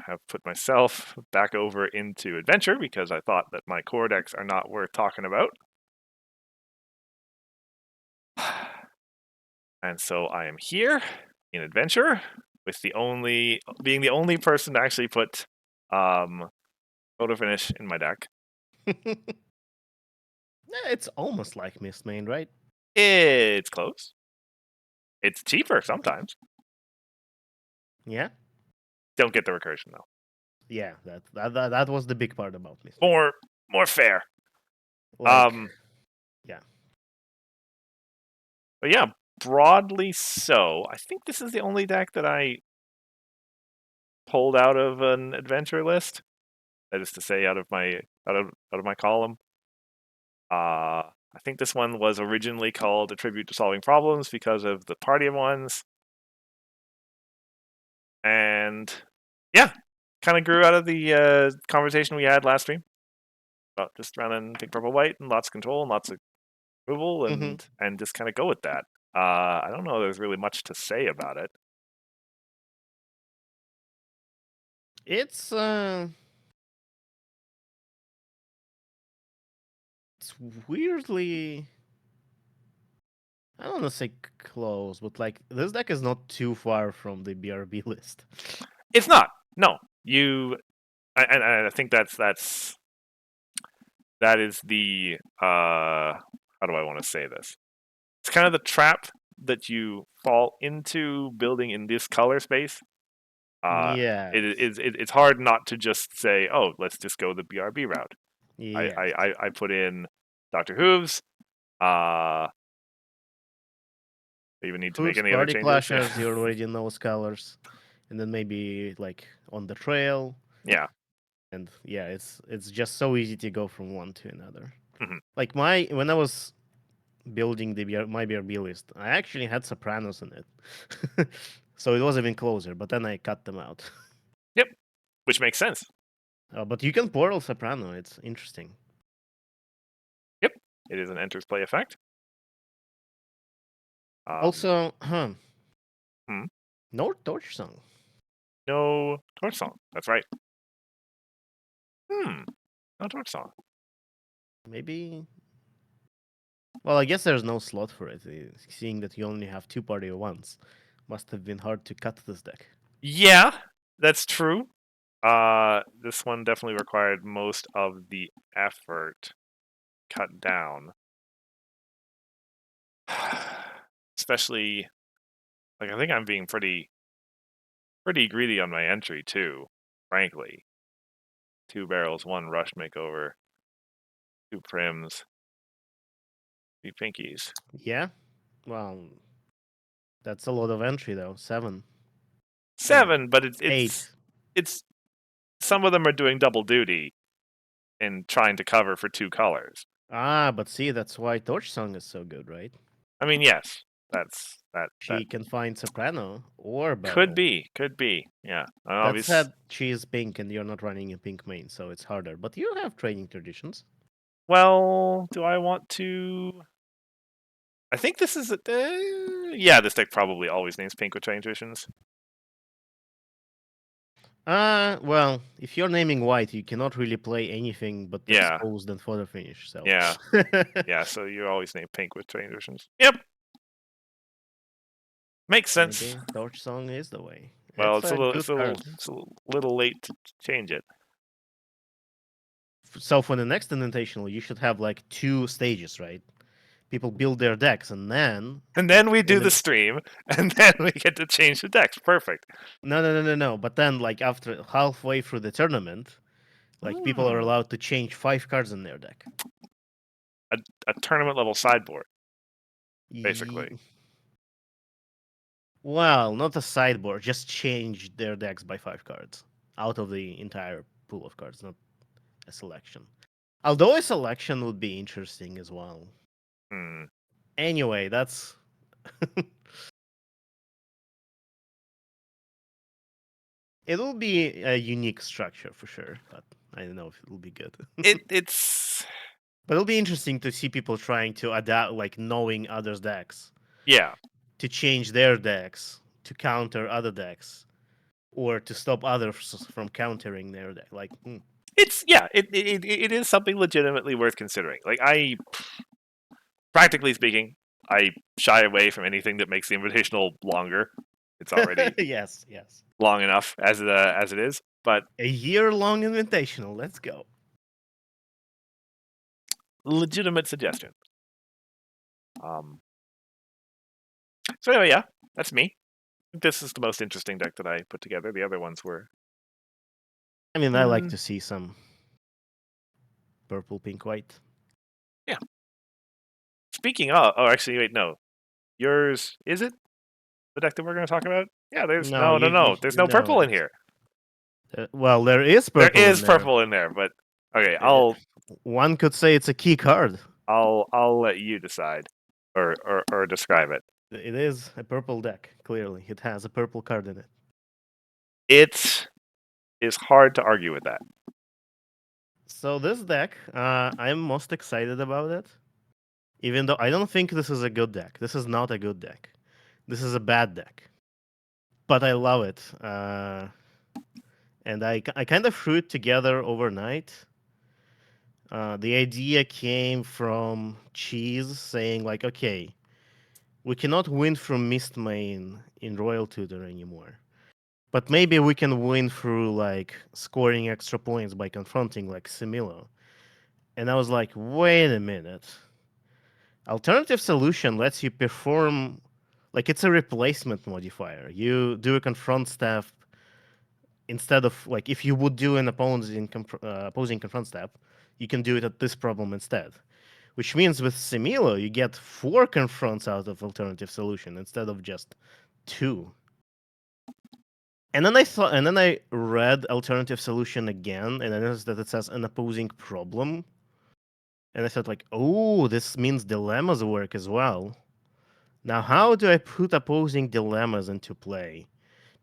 have put myself back over into Adventure because I thought that my core decks are not worth talking about. And so I am here in Adventure with being the only person to actually put Photo Finish in my deck. It's almost like Mistmane, right? It's close. It's cheaper sometimes. Yeah. Don't get the recursion though. Yeah, that was the big part about Mistmane. More fair. Like, yeah. But yeah, broadly so. I think this is the only deck that I pulled out of an adventure list. That is to say, out of my column. I think this one was originally called A Tribute to Solving Problems because of the party of ones. And yeah, kind of grew out of the conversation we had last stream about just running pink, purple, white, and lots of control and lots of removal, and just kind of go with that. I don't know. There's really much to say about it. It's weirdly, I don't want to say close, but like this deck is not too far from the BRB list. It's not. No, and I think that is the how do I want to say this? It's kind of the trap that you fall into building in this color space. Yeah. It's hard not to just say, oh, let's just go the BRB route. Yeah. I put in Dr. Hooves. I even need to make any other Party changes. Clashers, you already know colors, and then maybe like on the trail. Yeah. And yeah, it's just so easy to go from one to another. Mm-hmm. Like when I was building my BRB list, I actually had Sopranos in it, so it was even closer. But then I cut them out. Yep. Which makes sense. But you can portal Soprano. It's interesting. Yep. It is an enters play effect. Also, Hmm? no Torch Song. No torch song. That's right. No torch song. Maybe. Well, I guess there's no slot for it. Seeing that you only have two party at once, must have been hard to cut this deck. Yeah, that's true. This one definitely required most of the effort cut down. Especially, like, I think I'm being pretty greedy on my entry too, frankly. 2 barrels, 1 rush makeover, 2 prims, 3 pinkies. Yeah, well, that's a lot of entry though. 7. 7, but Eight. it's some of them are doing double duty and trying to cover for 2 colors. Ah, but see, that's why Torch Song is so good, right? I mean, yes, that She can find Soprano or could Bubble. be. Yeah, That obvious. said, she is pink and you're not running a pink main, so it's harder. But you have training traditions. Well, do I want to? I think this is yeah. This deck probably always names pink with training traditions. Well, if you're naming white, you cannot really play anything but Yeah, exposed and photo finish. So yeah, yeah. So you always name pink with transitions. Yep, makes sense. maybe Torch Song is the way. Well, It's a good card. it's a little late to change it. So for the next Invitational, you should have like two stages, right? People build their decks, and then And then we do in the the stream, and then we get to change the decks. Perfect. no. But then, like after halfway through the tournament, like people are Hmm. allowed to change 5 cards in their deck. A, a tournament level sideboard, basically. Ye- Well, not a sideboard, just change their decks by 5 cards out of the entire pool of cards, not a selection. Although a selection would be interesting as well. Hmm. Anyway, that's it'll be a unique structure for sure, but I don't know if it'll be good. It's But it'll be interesting to see people trying to adapt, like knowing others' decks, yeah. to change their decks to counter other decks, or to stop others from countering their deck. Like, It's yeah. It is something legitimately worth considering. Like practically speaking, I shy away from anything that makes the invitational longer. It's already yes, yes. long enough as it is. But A year-long invitational. Let's go. legitimate suggestion. Um. So anyway, yeah, that's me. This is the most interesting deck that I put together. The other ones were. I mean, I like to see some purple, pink, white. Yeah. Speaking of, oh, actually, wait, no. Yours is it the deck that we're going to talk about? Yeah, there's No, no. There's no no. purple in here. Well, there is There purple is in there. purple in there, but okay, Uh, One could say it's a key card. I'll let you decide or describe it. It is a purple deck. Clearly, it has a purple card in it. It is hard to argue with that. So this deck, I'm most excited about it. Even though I don't think this is a good deck. This is not a good deck. This is a bad deck. But I love it. And I kind of threw it together overnight. The idea came from Cheese saying like, okay, we cannot win from Mist Main in Royal Tutor anymore. But maybe we can win through like scoring extra points by confronting like Similo. And I was like, wait a minute. Alternative solution lets you perform like it's a replacement modifier. You do a confront step instead of like if you would do an opposing confront step, you can do it at this problem instead. Which means with Similo, you get 4 confronts out of alternative solution instead of just 2. And then I read alternative solution again, and I noticed that it says an opposing problem. And I thought like, oh, this means dilemmas work as well. Now, how do I put opposing dilemmas into play?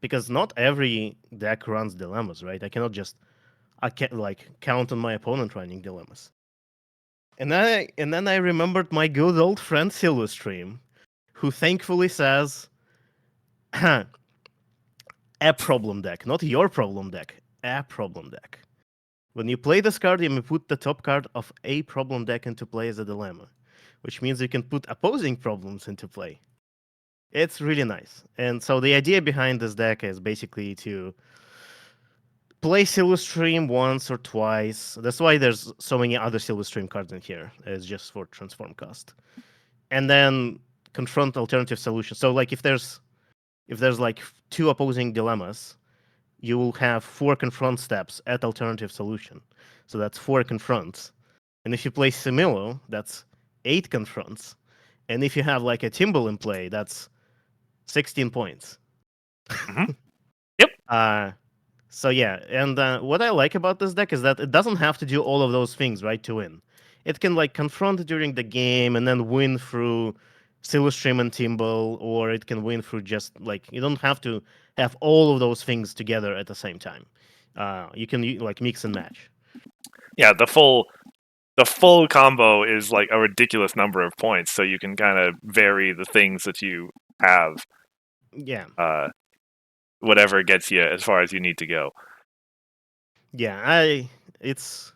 Because not every deck runs dilemmas, right? I can't like count on my opponent running dilemmas. And then I remembered my good old friend Silverstream, who thankfully says, a problem deck, not your problem deck, a problem deck. When you play this card, you may put the top card of a problem deck into play as a dilemma, which means you can put opposing problems into play. It's really nice. And so the idea behind this deck is basically to play Silverstream once or twice. That's why there's so many other Silverstream cards in here. It's just for transform cost. And then confront alternative solutions. So like if there's like 2 opposing dilemmas, you will have 4 confront steps at alternative solution. So that's 4 confronts. And if you play Similo, that's 8 confronts. And if you have like a Timble in play, that's 16 points. Mm-hmm. Yep. So yeah, and what I like about this deck is that it doesn't have to do all of those things right to win. It can like confront during the game and then win through Silverstream and Timble, or it can win through just like you don't have to have all of those things together at the same time. You can like mix and match. Yeah, the full combo is like a ridiculous number of points, so you can kind of vary the things that you have. Yeah, Whatever gets you as far as you need to go. Yeah, it's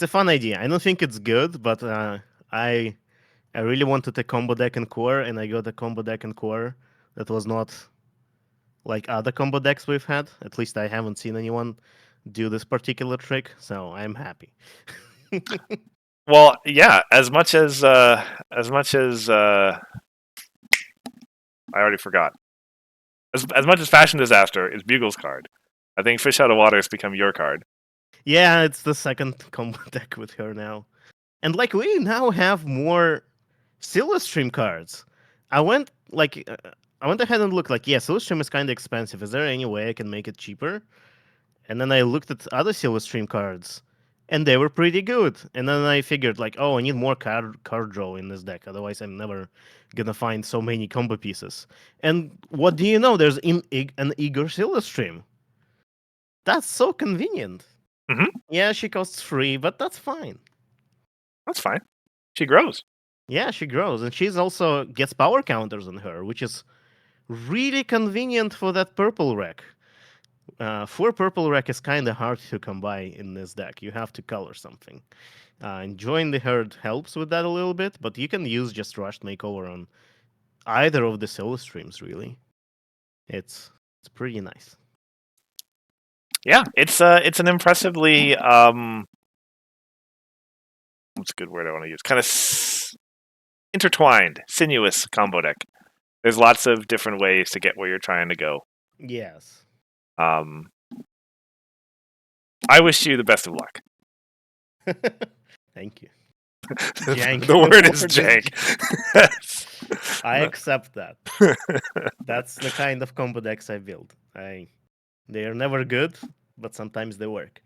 a fun idea. I don't think it's good, but I I really wanted a combo deck and core, and I got a combo deck and core that was not like other combo decks we've had. At least I haven't seen anyone do this particular trick, so I'm happy. Well, yeah. As much as I already forgot. As much as Fashion Disaster is Bugle's card, I think Fish Out of Water has become your card. Yeah, it's the second combo deck with her now. And like we now have more Silverstream cards. I went like I went ahead and looked like, yeah, Silverstream is kind of expensive. Is there any way I can make it cheaper? And then I looked at other Silverstream cards, and they were pretty good. And then I figured like, oh, I need more card draw in this deck. Otherwise, I'm never gonna find so many combo pieces. And what do you know? There's an Igor Silverstream. That's so convenient. Hmm. Yeah, she costs 3, but that's fine. That's fine. She grows. Yeah, she grows, and she's also gets power counters on her, which is really convenient for that purple wreck. 4 purple wreck is kind of hard to come by in this deck. You have to color something. And join the herd helps with that a little bit, but you can use just rushed makeover on either of the solo streams. Really, it's pretty nice. Yeah, it's an impressively what's a good word I want to use? Kind of intertwined, sinuous combo deck. There's lots of different ways to get where you're trying to go. Yes. Um, I wish you the best of luck. Thank you. Jank. The word is jank. I accept that. That's the kind of combo decks I build. They are never good, but sometimes they work.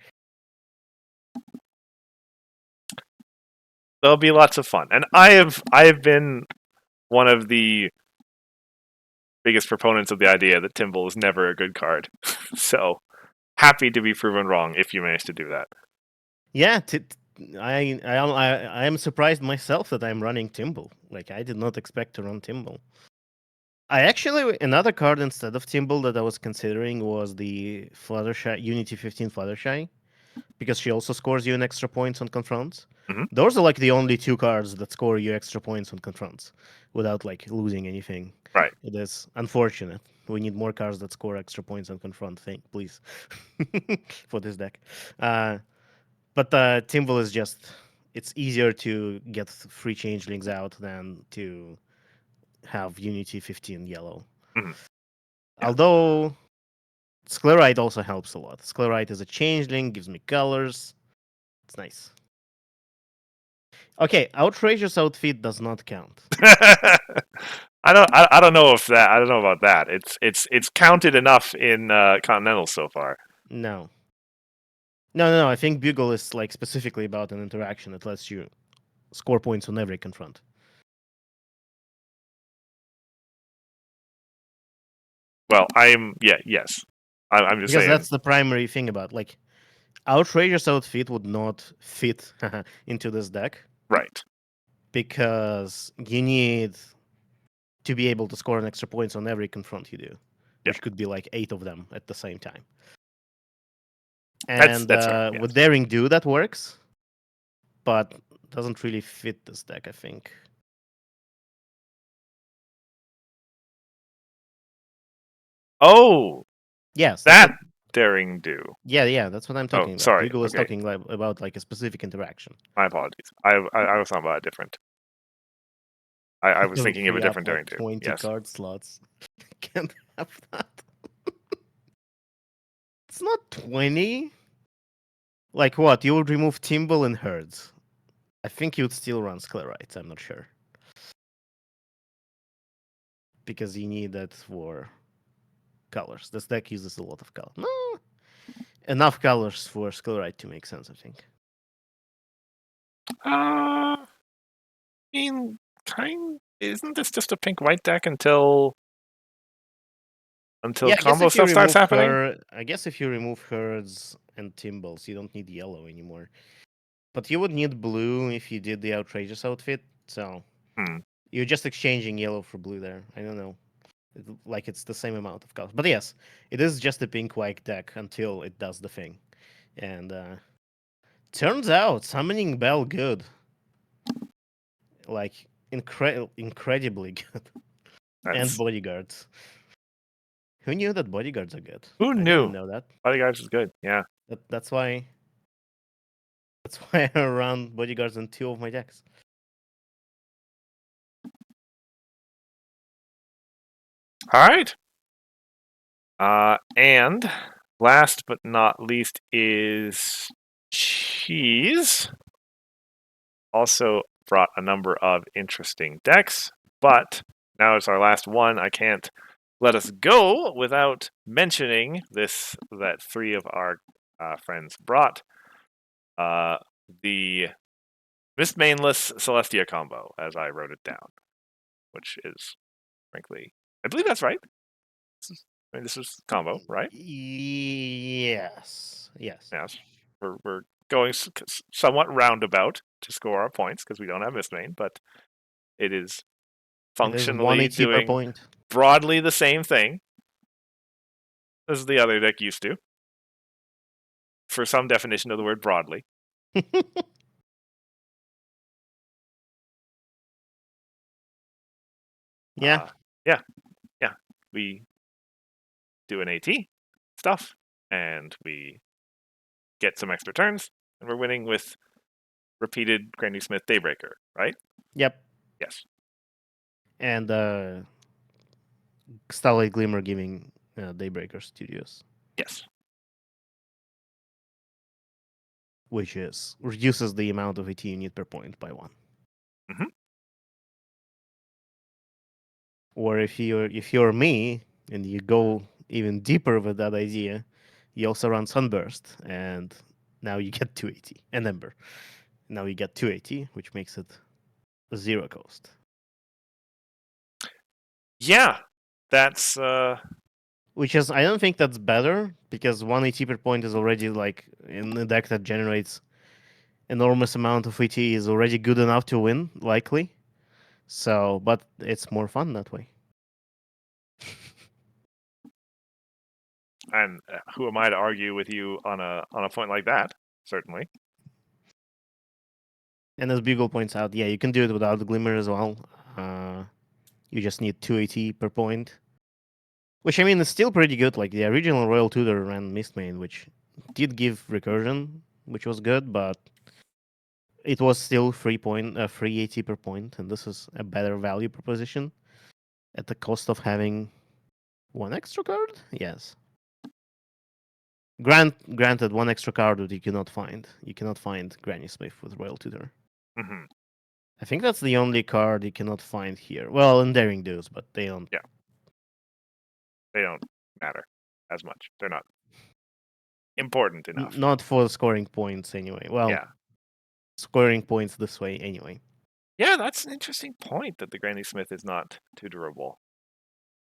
There'll be lots of fun, and I have been one of the biggest proponents of the idea that Timble is never a good card. So happy to be proven wrong if you manage to do that. Yeah, I am surprised myself that I'm running Timble. Like I did not expect to run Timble. I actually another card instead of Timble that I was considering was the Fluttershy Unity 15 Fluttershy, because she also scores you an extra points on confronts. Hmm. Those are like the only 2 cards that score you extra points on confronts without like losing anything. Right. It is unfortunate. We need more cards that score extra points on confront. Please, for this deck. But Timble is just it's easier to get free changelings out than to have Unity 15 yellow. Hmm. Yeah. Although Sclerite also helps a lot. Sclerite is a changeling, gives me colors. It's nice. Okay, outrageous outfit does not count. I don't know if that I don't know about that. It's counted enough in Continental so far. No. No. I think Bugle is like specifically about an interaction that lets you score points on every confront. Well, yes. I'm just Because saying. that's the primary thing about like outrageous outfit would not fit into this deck Right. because you need to be able to score an extra points on every confront you do, Yeah. which could be like 8 of them at the same time. That's And that's fair. Yes. with Daring Do, that works, but doesn't really fit this deck, I think. Oh, Yes, that daring do. yeah, that's what I'm Oh, talking about. sorry. Bugle is Okay. talking about like a specific interaction. My apologies. I was talking about a different. I was If thinking of a we have different like daring do. 20 Yes. card slots, can't have that. It's not 20. Like what? You would remove Timble and Herds. I think you'd still run Sclerites. I'm not sure. Because you need that for colors. This deck uses a lot of color. No, enough colors for Sclerite to make sense, I think. I mean, kind. Isn't this just a pink white deck until Yeah, I guess combo if you stuff starts remove happening? her, I guess if you remove Herds and Timbles, you don't need yellow anymore. But you would need blue if you did the outrageous outfit. So Hmm. you're just exchanging yellow for blue there. I don't know. Like it's the same amount of colors. But yes, it is just a pink white deck until it does the thing. And turns out summoning bell good, like incredibly good, and That's bodyguards. Who knew that bodyguards are good? who I didn't knew. know that. Bodyguards is good. Yeah. That's why. That's why I run bodyguards in 2 of my decks. All right. And last but not least is Cheese. Also brought a number of interesting decks, but now it's our last one. I can't let us go without mentioning this that 3 of our friends brought. The Mist Mainless Celestia combo, as I wrote it down, which is, frankly, I believe that's right. This is combo, right? Yes. Yes. Yes. We're going somewhat roundabout to score our points because we don't have Mistmain, but it is It is functionally 180 per doing point. broadly the same thing as the other deck used to, for some definition of the word broadly. Yeah. Yeah, yeah. We do an AT stuff, and we get some extra turns, and we're winning with repeated Granny Smith Daybreaker, right? Yep. Yes. And Starlight Glimmer giving Daybreaker Studios, Yes. which is reduces the amount of AT you need per point by 1. Mm-hmm. Or if you're me and you go even deeper with that idea, you also run Sunburst, and now you get 280 and Ember. Now you get 280, which makes it a 0 cost. Yeah, that's Which is, I don't think that's better, because 180 per point is already, like, in a deck that generates enormous amount of AT is already good enough to win, likely. So, but it's more fun that way. and who am I to argue with you on a point like that? Certainly. And as Bugle points out, yeah, you can do it without the Glimmer as well. You just need 280 per point. Which, I mean, is still pretty good. Like, the original Royal Tudor ran Mistmain, which did give recursion, which was good, but it was still free 80 per point, and this is a better value proposition at the cost of having 1 extra card? Yes. Granted, 1 extra card that you cannot find. You cannot find Granny Smith with Royal Tutor. Mm-hmm. I think that's the only card you cannot find here. Well, in Daring Do's, but they don't. Yeah. They don't matter as much. They're not important enough. Not for scoring points anyway. Well, Yeah. scoring points this way anyway. Yeah, that's an interesting point that the Granny Smith is not too durable.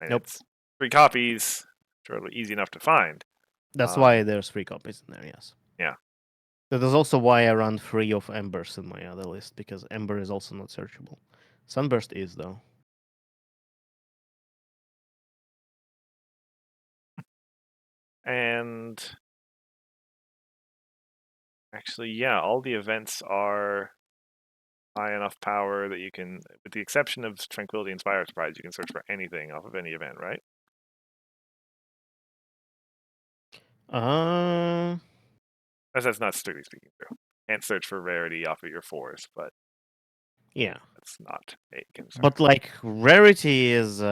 And Nope. it's 3 copies, totally easy enough to find. That's why there's 3 copies in there, yes. Yeah. That is also why I run 3 of Embers in my other list, because Ember is also not searchable. Sunburst is, though. And actually, yeah, all the events are high enough power that you can, with the exception of Tranquility and Spire Surprise, you can search for anything off of any event, right? That's not strictly speaking true. Can't search for rarity off of your 4s, but Yeah. that's not a concern. But, like, rarity is,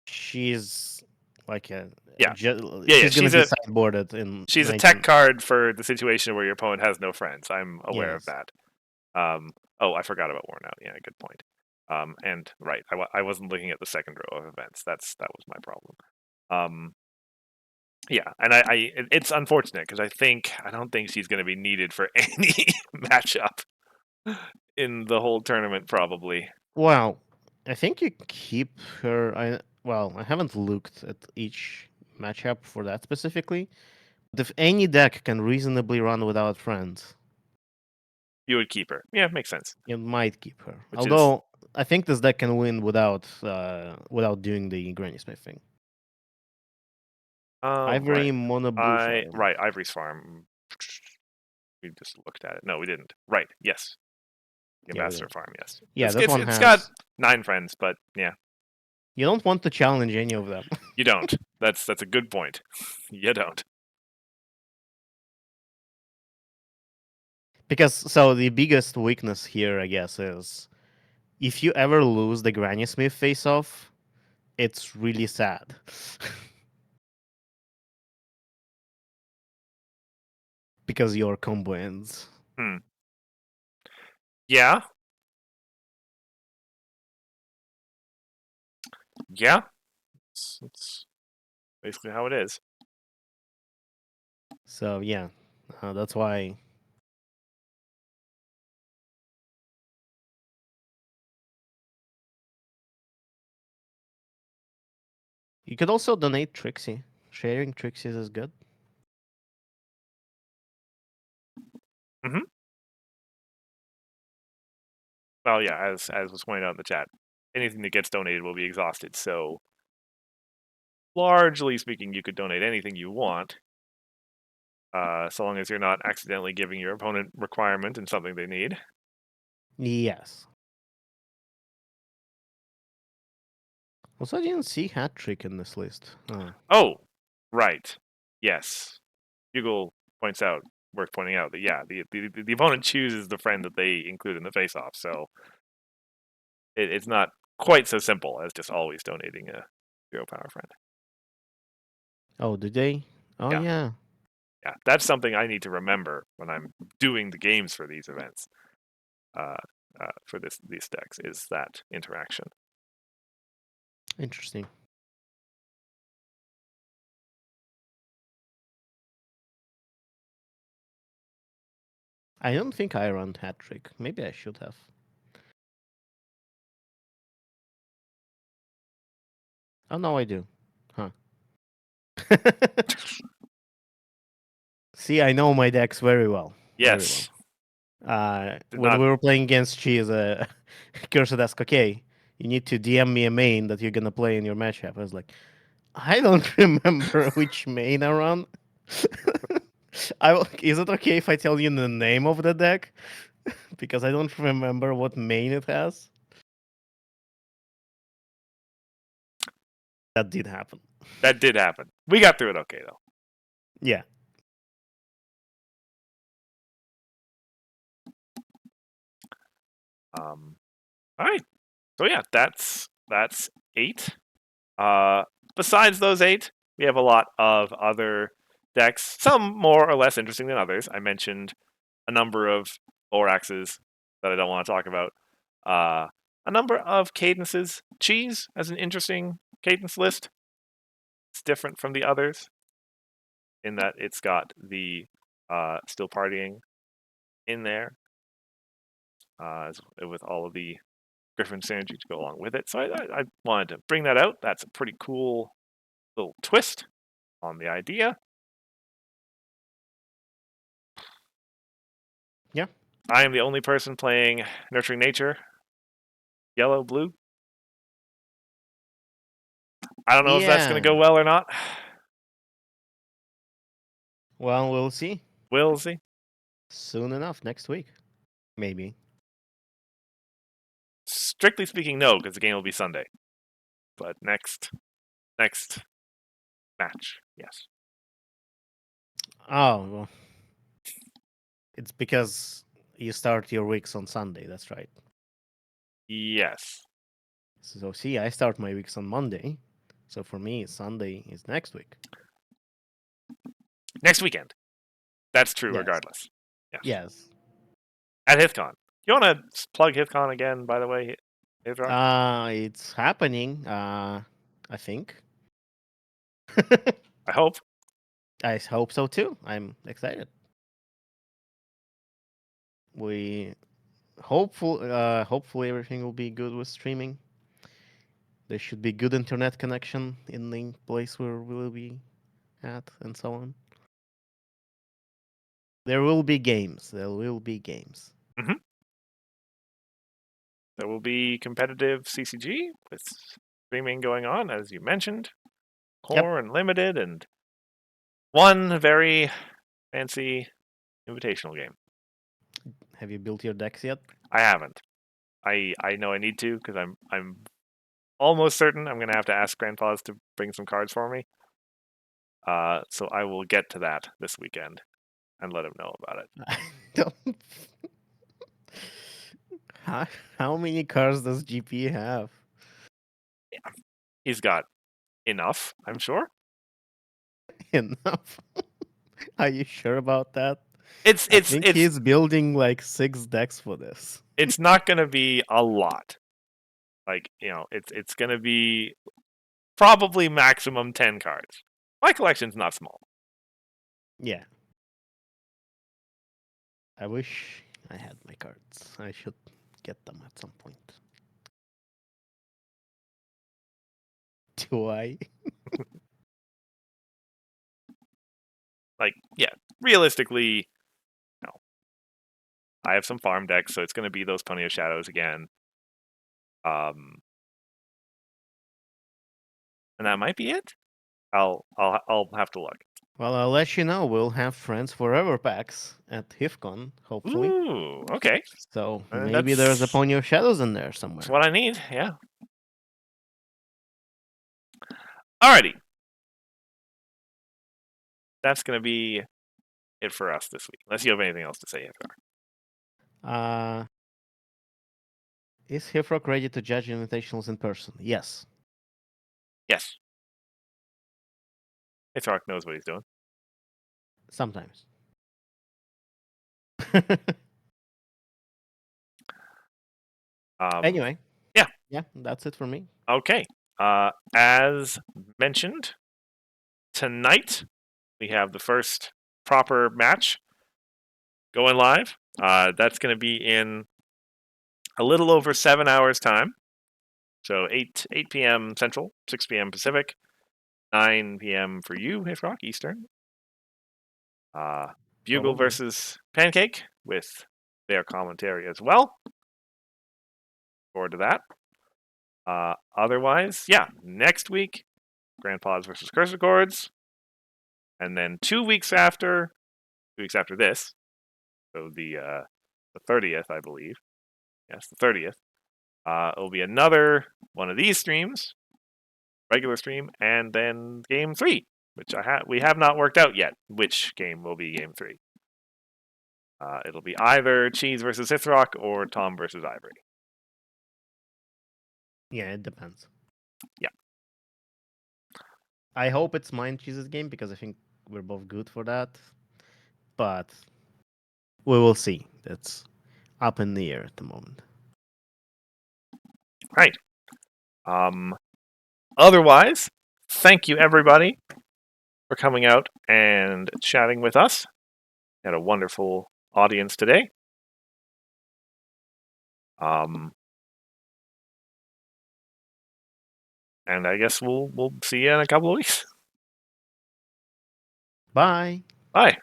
she's like a Yeah. she's gonna She's be a sideboarded in she's a 19. tech card for the situation where your opponent has no friends. I'm aware of Yes. that. Oh, I forgot about Worn Out. Yeah, good point. And right, I wasn't looking at the second row of events. That was my problem. Yeah, and it's unfortunate because I don't think she's going to be needed for any matchup in the whole tournament, probably. Well, I think you keep her. I haven't looked at each matchup for that specifically. But if any deck can reasonably run without friends, You would keep her. Yeah, makes sense. you might keep her. Which is Although I think this deck can win without doing the Granny Smith thing. Ivory Right. Mono Blue Farm. Right, Ivory's Farm. We just looked at it. No, we didn't. Right, yes. The Yeah, we Ambassador did. Farm, yes. Yeah, that one It's got has. 9 friends, but yeah, You don't want to challenge any of them. you don't. That's a good point. You don't. Because, so the biggest weakness here, I guess, is if you ever lose the Granny Smith face off, it's really sad. Because your combo ends. Hmm. Yeah. Yeah. It's basically how it is. So, yeah, that's why. You could also donate Trixie. Sharing Trixies is good. Hmm. Well, yeah, as was pointed out in the chat, anything that gets donated will be exhausted. So, largely speaking, you could donate anything you want, so long as you're not accidentally giving your opponent requirement and something they need. Yes. Also, I didn't see Hat Trick in this list. Oh. Oh, right. Yes. Bugle points out, worth pointing out, that yeah, the opponent chooses the friend that they include in the face-off, so it's not quite so simple as just always donating a 0 power friend. Oh, did they? Oh, Yeah. yeah. Yeah, that's something I need to remember when I'm doing the games for these events, for these decks, is that interaction. Interesting. I don't think I run Hat Trick. Maybe I should have. Oh, no, I do. Huh. See, I know my decks very well. Very well. Yes. Did When not. we were playing against Cheese, Cursed asked, okay, you need to DM me a main that you're gonna play in your matchup. I was like, I don't remember which main I run. Is it okay if I tell you the name of the deck? Because I don't remember what main it has. That did happen. That did happen. We got through it okay, though. Yeah. All right. So yeah, that's 8. Besides those 8, we have a lot of other decks, some more or less interesting than others. I mentioned a number of Thoraxes that I don't want to talk about. A number of cadences. Cheese has an interesting cadence list. It's different from the others in that it's got the still partying in there, with all of the Griffin synergy to go along with it. So I wanted to bring that out. That's a pretty cool little twist on the idea. Yeah. I am the only person playing Nurturing Nature, yellow, blue. I don't know if that's going to Yeah. go well or not. Well, we'll see. We'll see. Soon enough, next week. Maybe. Strictly speaking, no, because the game will be Sunday. But next match, yes. Oh, well. It's because you start your weeks on Sunday, that's right. Yes. So, see, I start my weeks on Monday. So, for me, Sunday is next week. Next weekend. That's true Yes. regardless. Yes. Yes. At Hithcon. You want to plug Hithcon again, by the way, Hithroc? It's happening, I think. I hope. I hope so too. I'm excited. We hopefully everything will be good with streaming. There should be good internet connection in the place where we will be at, and so on. There will be games. There will be games. Mm-hmm. There will be competitive CCG with streaming going on, as you mentioned, Yep. core and limited, and one very fancy Invitational game. Have you built your decks yet? I haven't. I know I need to because I'm almost certain I'm gonna have to ask Grandpa's to bring some cards for me. So I will get to that this weekend and let him know about it. I don't. How many cards does GP have? He's got enough, I'm sure. Enough. Are you sure about that? It's I it's think it's he's building like 6 decks for this. it's not gonna be a lot. Like, it's gonna be probably maximum 10 cards. My collection's not small. Yeah. I wish I had my cards. I should get them at some point. Do I? Like, yeah, realistically, no. I have some farm decks, so it's gonna be those Plenty of Shadows again. And that might be it. I'll have to look. Well, I'll let you know. We'll have Friends Forever packs at HIFCon, hopefully. Ooh, okay. So And maybe there's a that's Pony of Shadows in there somewhere. what I need. Yeah. Alrighty. That's gonna be it for us this week. Unless you have anything else to say, Hithroc. Is Hithroc ready to judge invitationals in person? Yes. Yes. Hithroc knows what he's doing. Sometimes. Anyway. Yeah. Yeah, that's it for me. Okay. As mentioned, tonight we have the first proper match going live. That's going to be in a little over 7 hours time. So 8 p.m. Central, 6 p.m. Pacific, 9 p.m. for you, Hithroc, Eastern. Bugle Probably. versus Pancake with their commentary as well. Forward to that. Otherwise, yeah, next week, Grandpa's versus cursedchords. And then 2 weeks after this, so the 30th, I believe. Yes, the 30th. It'll be another one of these streams, regular stream, and then game 3, which we have not worked out yet which game will be game 3. It'll be either Cheese versus Hithroc or Tom versus Ivory. Yeah, it depends. Yeah. I hope it's mine Cheese's game because I think we're both good for that. But we will see. That's up in the air at the moment. Right. Otherwise, thank you everybody for coming out and chatting with us. Had a wonderful audience today. And I guess we'll see you in a couple of weeks. Bye. Bye.